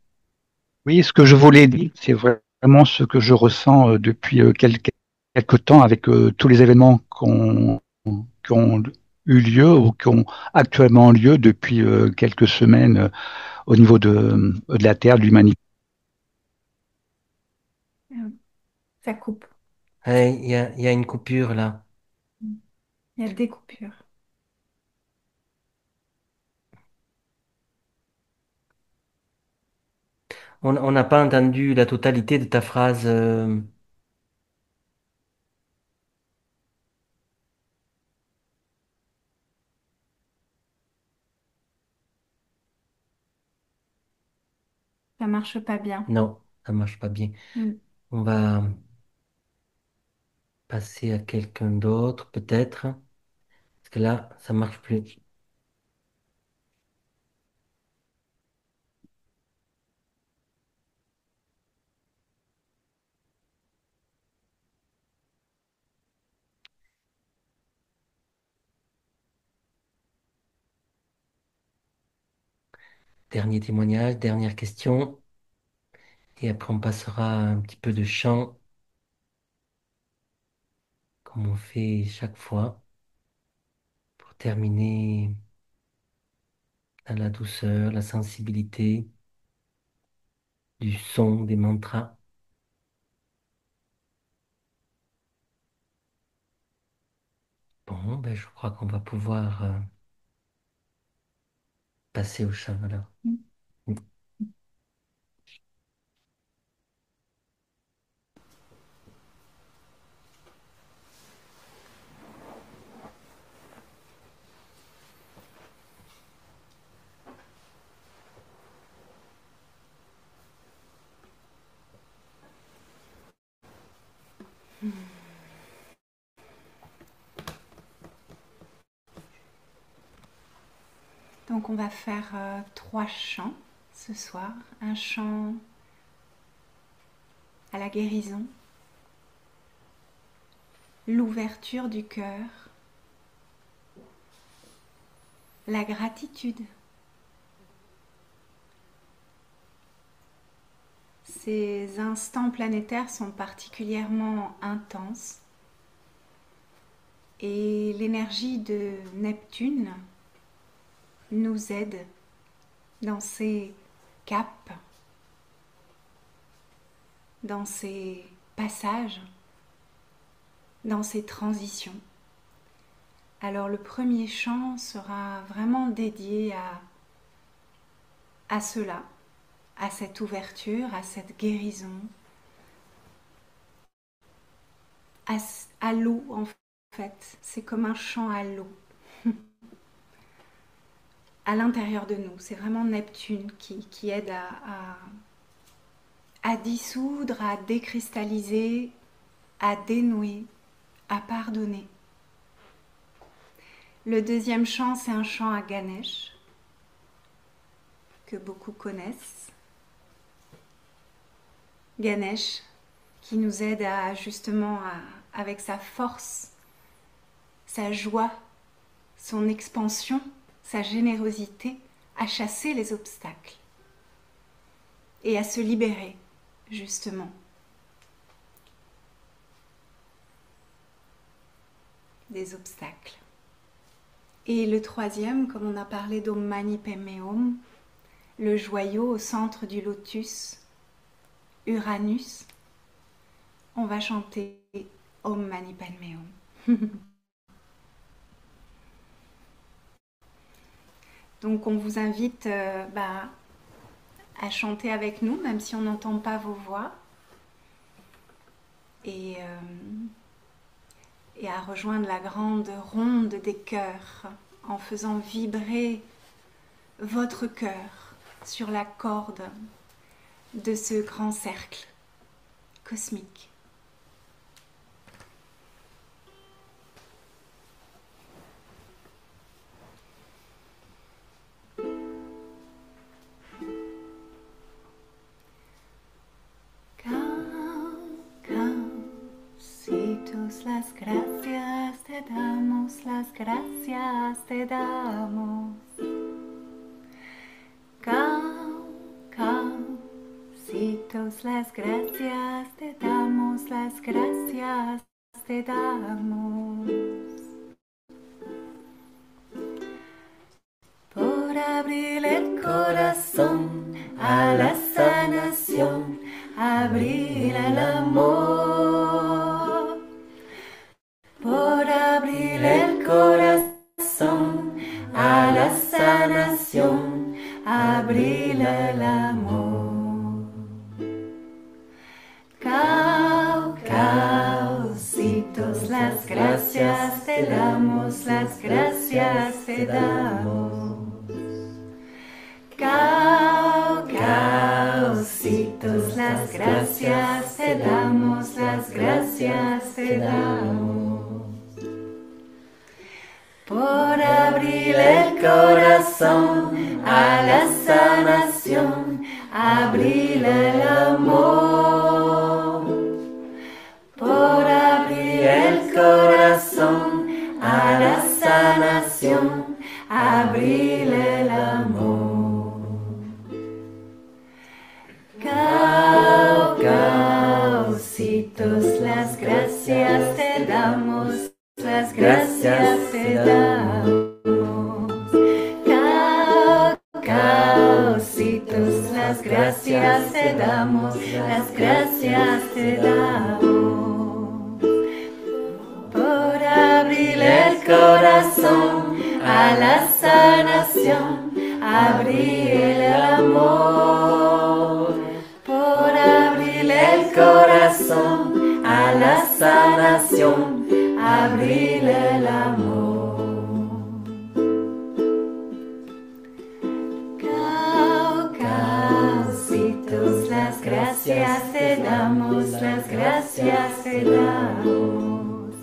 oui, ce que je voulais dire, c'est vraiment ce que je ressens depuis quelque temps avec tous les événements qui ont eu lieu ou qui ont actuellement lieu depuis quelques semaines au niveau de la Terre, de l'humanité. Euh, Ça coupe. Il y a une coupure là. Il y a des coupures. On n'a pas entendu la totalité de ta phrase. Ça marche pas bien. Non, ça marche pas bien. Mm. On va passer à quelqu'un d'autre peut-être. Parce que là, ça marche plus. Dernier témoignage, dernière question. Et après, on passera à un petit peu de chant, comme on fait chaque fois, pour terminer dans la douceur, la sensibilité du son des mantras. Bon, ben, je crois qu'on va pouvoir passer au chant alors. Mm. Donc on va faire 3 chants ce soir. Un chant à la guérison, l'ouverture du cœur, la gratitude. Ces instants planétaires sont particulièrement intenses et l'énergie de Neptune nous aide dans ces caps, dans ces passages, dans ces transitions. Alors le premier chant sera vraiment dédié à cela, à cette ouverture, à cette guérison, à l'eau en fait. C'est comme un chant à l'eau, à l'intérieur de nous. C'est vraiment Neptune qui aide à dissoudre, à décristalliser, à dénouer, à pardonner. Le deuxième chant, c'est un chant à Ganesh, que beaucoup connaissent. Ganesh, qui nous aide à justement, avec sa force, sa joie, son expansion, sa générosité, à chasser les obstacles et à se libérer, justement. Des obstacles. Et le troisième, comme on a parlé d'Om Mani Padme Hum, le joyau au centre du lotus, Uranus, on va chanter Om Mani Padme Hum. Donc on vous invite à chanter avec nous, même si on n'entend pas vos voix. Et et à rejoindre la grande ronde des cœurs en faisant vibrer votre cœur sur la corde de ce grand cercle cosmique. Las gracias te damos, las gracias te damos. Caucitos, las gracias te damos, las gracias te damos. Por abrir el corazón a la sanación, abrir el amor. Por abrir el corazón a la sanación, abrir el amor. Caucitos, las gracias te damos, las gracias te damos. Caucitos, las gracias te damos, las gracias te damos. Por abrir el corazón a la sanación, abrir el amor. Por abrir el corazón a la sanación, abrir el amor. Caucitos, las gracias te damos, las gracias te damos. Caucitos, las gracias te damos, las gracias te damos. Por abrir el corazón a la sanación, abrir el amor. Por abrir el corazón a la sanación, abrir el amor. Caucitos, las gracias te damos, las gracias te damos.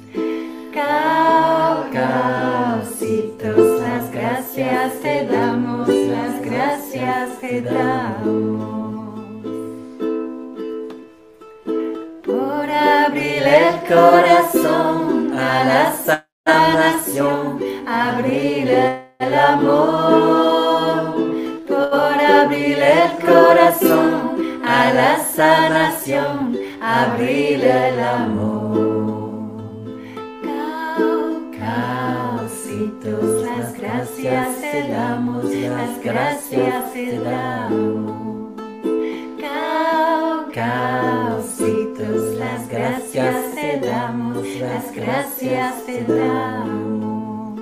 Caucitos, las gracias te damos, las gracias te damos. Por abrir el corazón a la sanación, abrir el amor. Por abrir el corazón a la sanación, abrir el amor. Caucitos, las gracias te damos, las gracias te damos. Caucitos, las gracias te damos, las gracias te damos.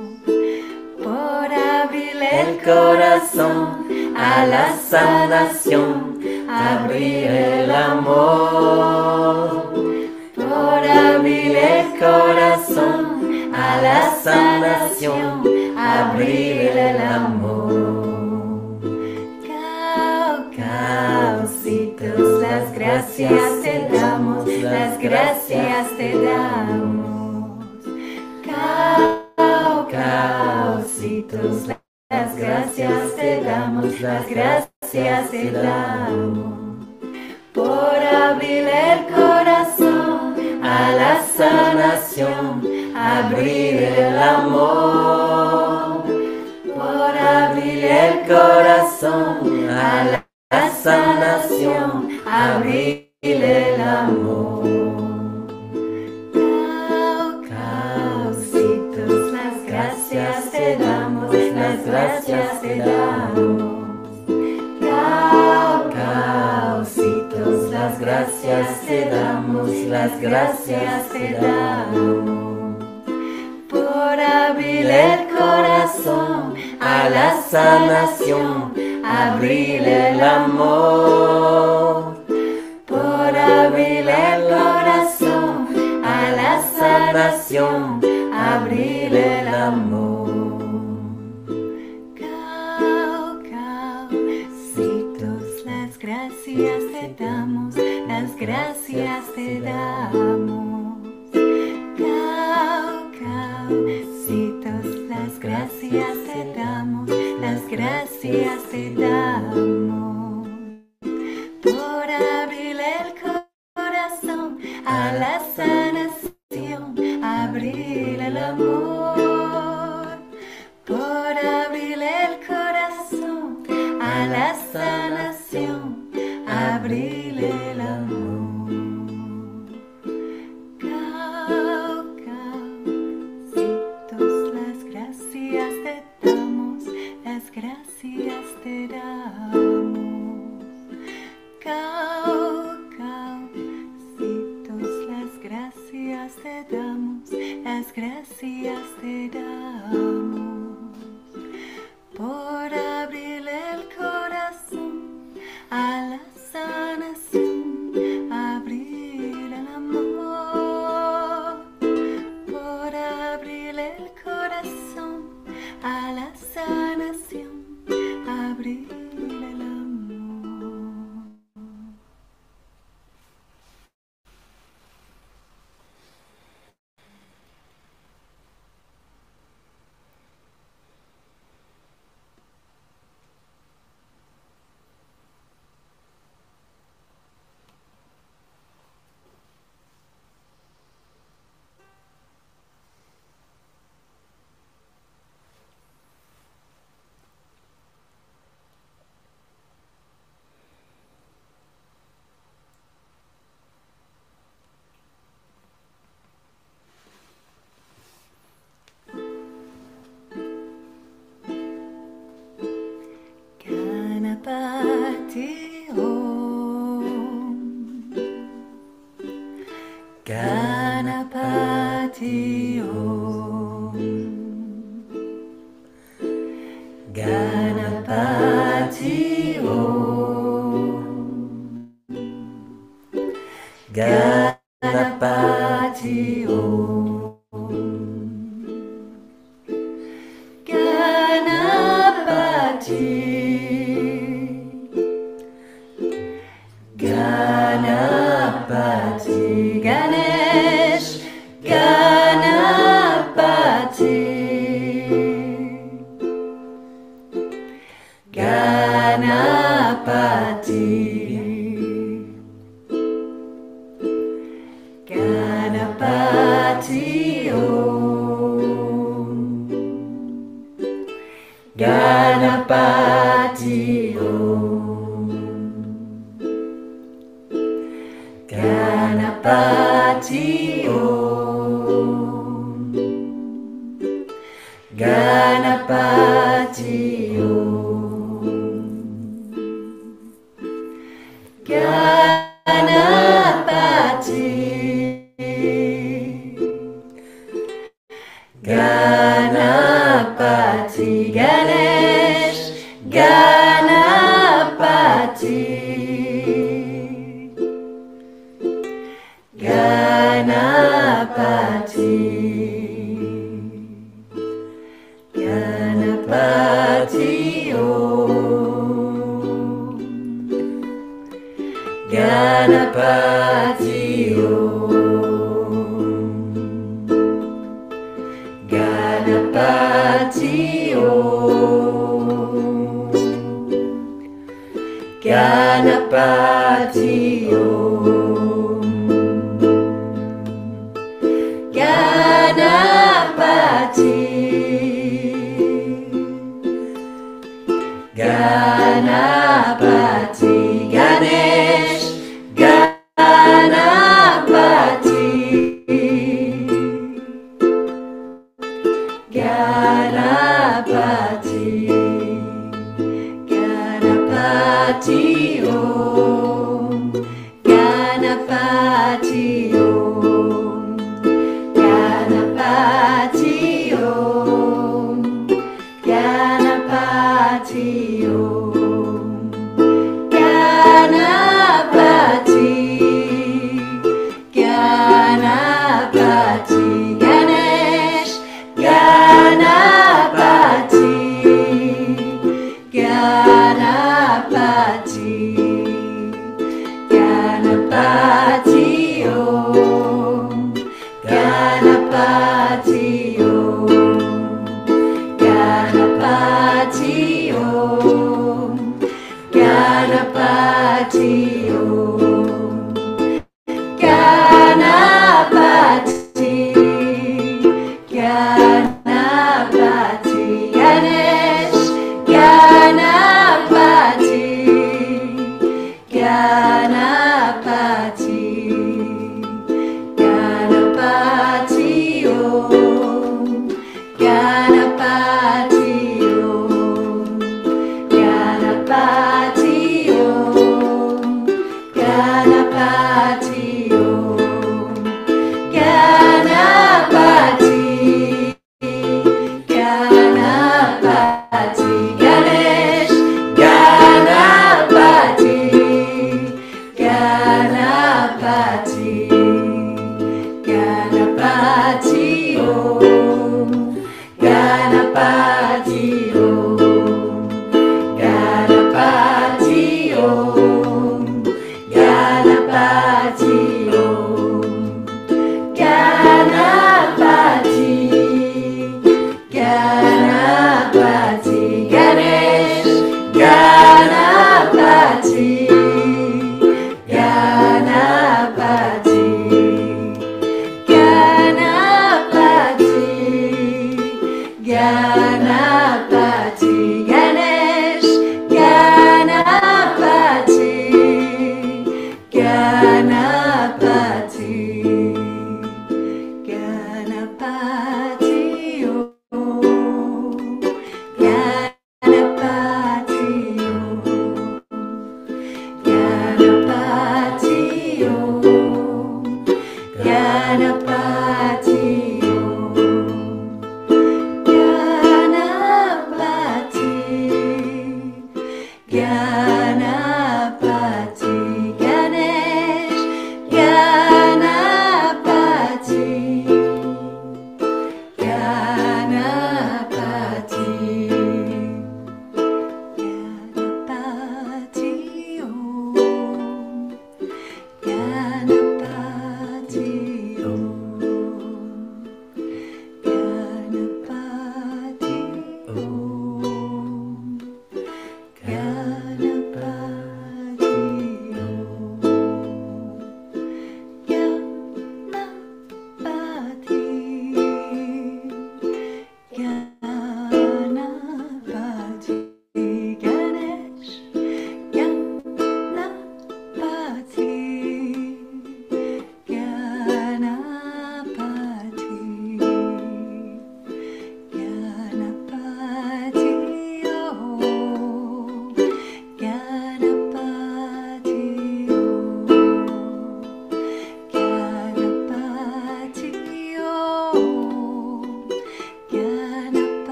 Por abrir el corazón a la sanación, abrir el amor. Por abrir el corazón a la sanación, abrir el amor. Caucitos, las gracias te damos, las gracias te damos. Caucitos, las gracias te damos, las gracias te damos. Por abrir el corazón a la sanación, abrir el amor. Por abrir el corazón a la sanación, abrir el amor. Caucitos, las gracias te damos, las gracias te damos. Caucitos, las gracias te damos, las gracias te damos. Por abrir el corazón a la sanación, abrir el amor. Por abrir el corazón a la sanación, corazón, abril el amor. Caucitos, las gracias te damos, las gracias te damos. Caucitos, las gracias te damos, las gracias te damos. Por abrir el corazón a la sanación, abrir el amor. Por abrir el corazón a la sanación, abrir el amor. Caucitos, las gracias te damos, las gracias te damos. Caucitos, las gracias te damos, las gracias te damos. Por abrir el corazón a la sanación, abrir el amor. Por abrir el corazón a la sanación, abrir el amor. Ganapati Om, Ganapati Om, Ganapati Om, Ganapati Om, Ganapati. Ganapati, Ganesh, Ganapati, Ganapati, Ganapati Om, Ganapati Om, Ganapati Om, Ganapati Om, Ganapati, Ganapati, Ganesh, Ganapati, Ganapati, Ganapati Om, Ganapati Om, Ganapati Om, Ganapati Om, Ganapati, Ganapati, Ganesh, Ganapati, Ganapati, Ganapati Om, Ganapati Om, Ganapati Om, Ganapati Om, Ganapati, Ganapati, Ganesh, Ganapati, Ganapati, Ganapati Om, Ganapati Om, Ganapati Om, Ganapati Om, Ganapati, Ganapati, Ganesh, Ganapati, Ganapati, Ganapati Om, Ganapati Om, Ganapati Om, Ganapati Om, Ganapati, Ganapati, Ganesh, Ganapati, Ganapati, Ganapati, Ganapati, Ganesh, Ganapati, Ganapati, Ganapati Om, Ganapati Om, Ganapati Om, Ganapati Om, Ganapati, Ganapati, Ganesh, Ganapati,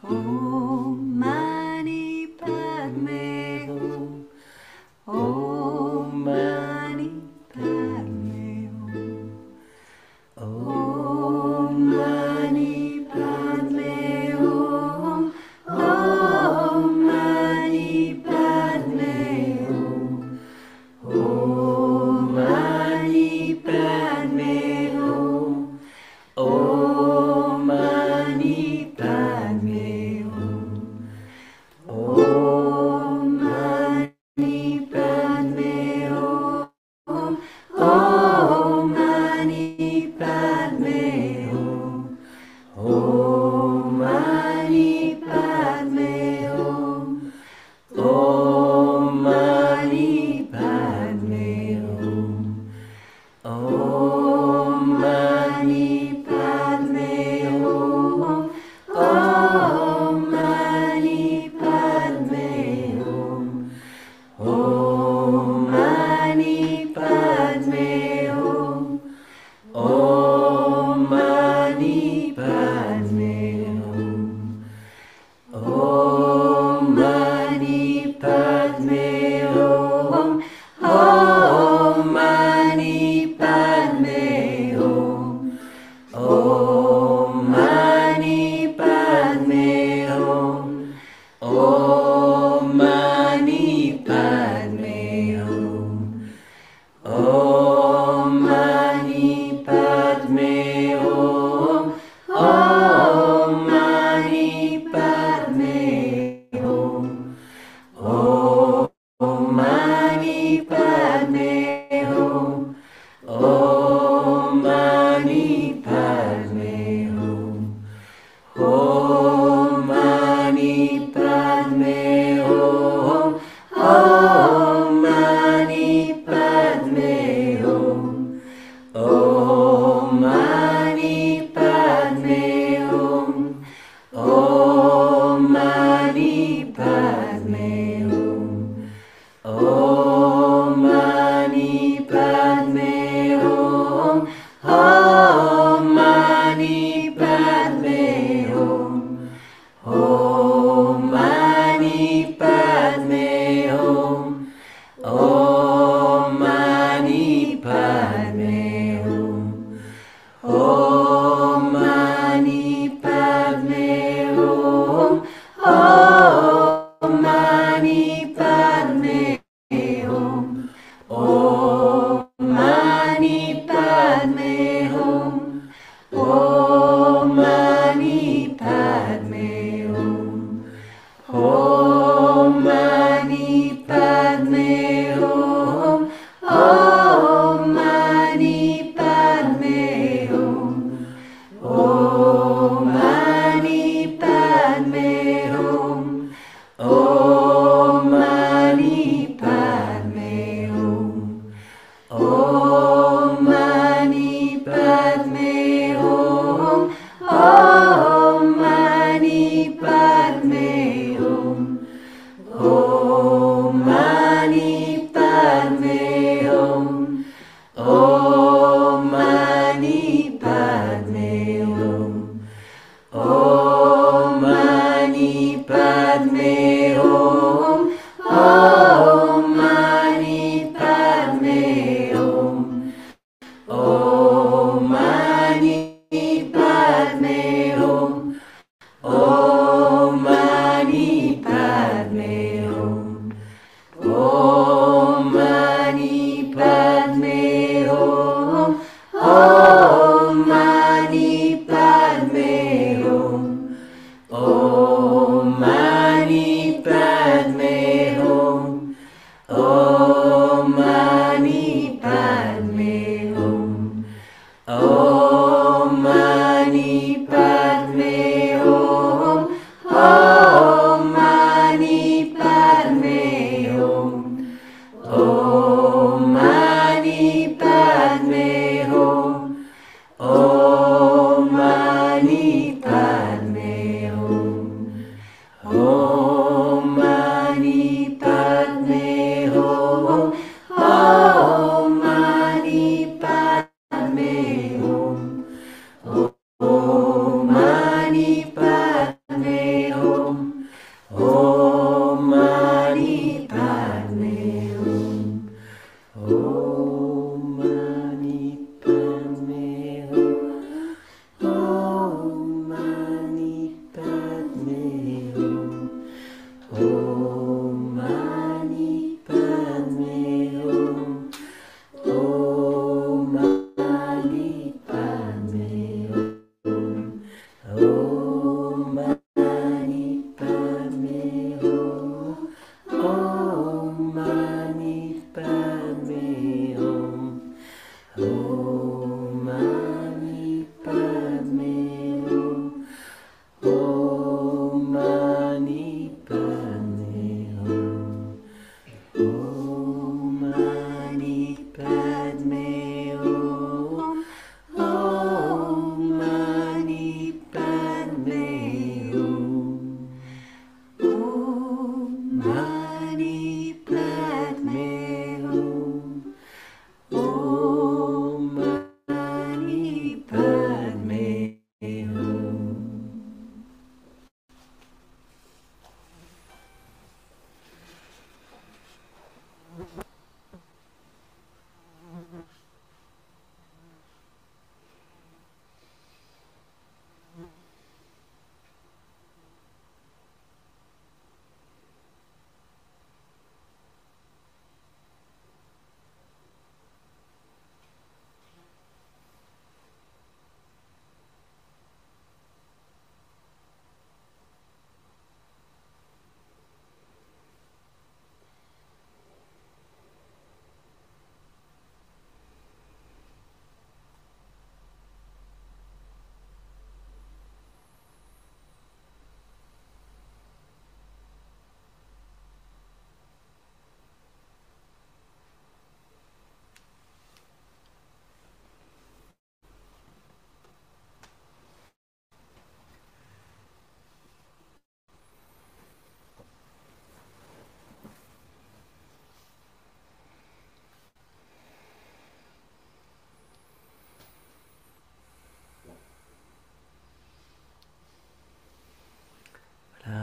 Om Mani Padme Hum. Om Mani Padme Hum. Om Mani Padme Hum. Om Mani Padme Hum. Om Mani Padme Hum. Om Mani Padme Hum.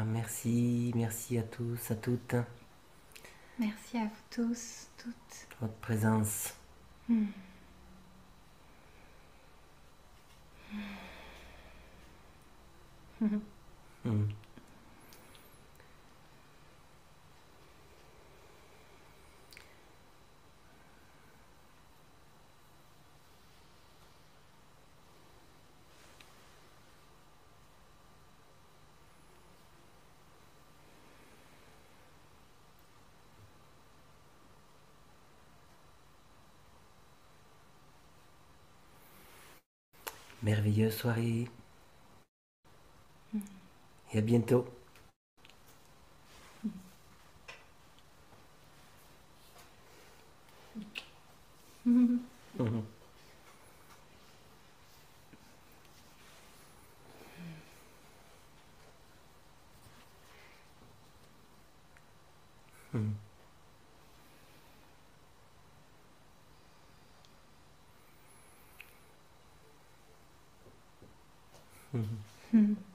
merci, merci à tous, à toutes, Merci à vous tous, toutes. pour votre présence. Mm. Merveilleuse soirée. Et à bientôt. Mhm. Mhm. Mhm.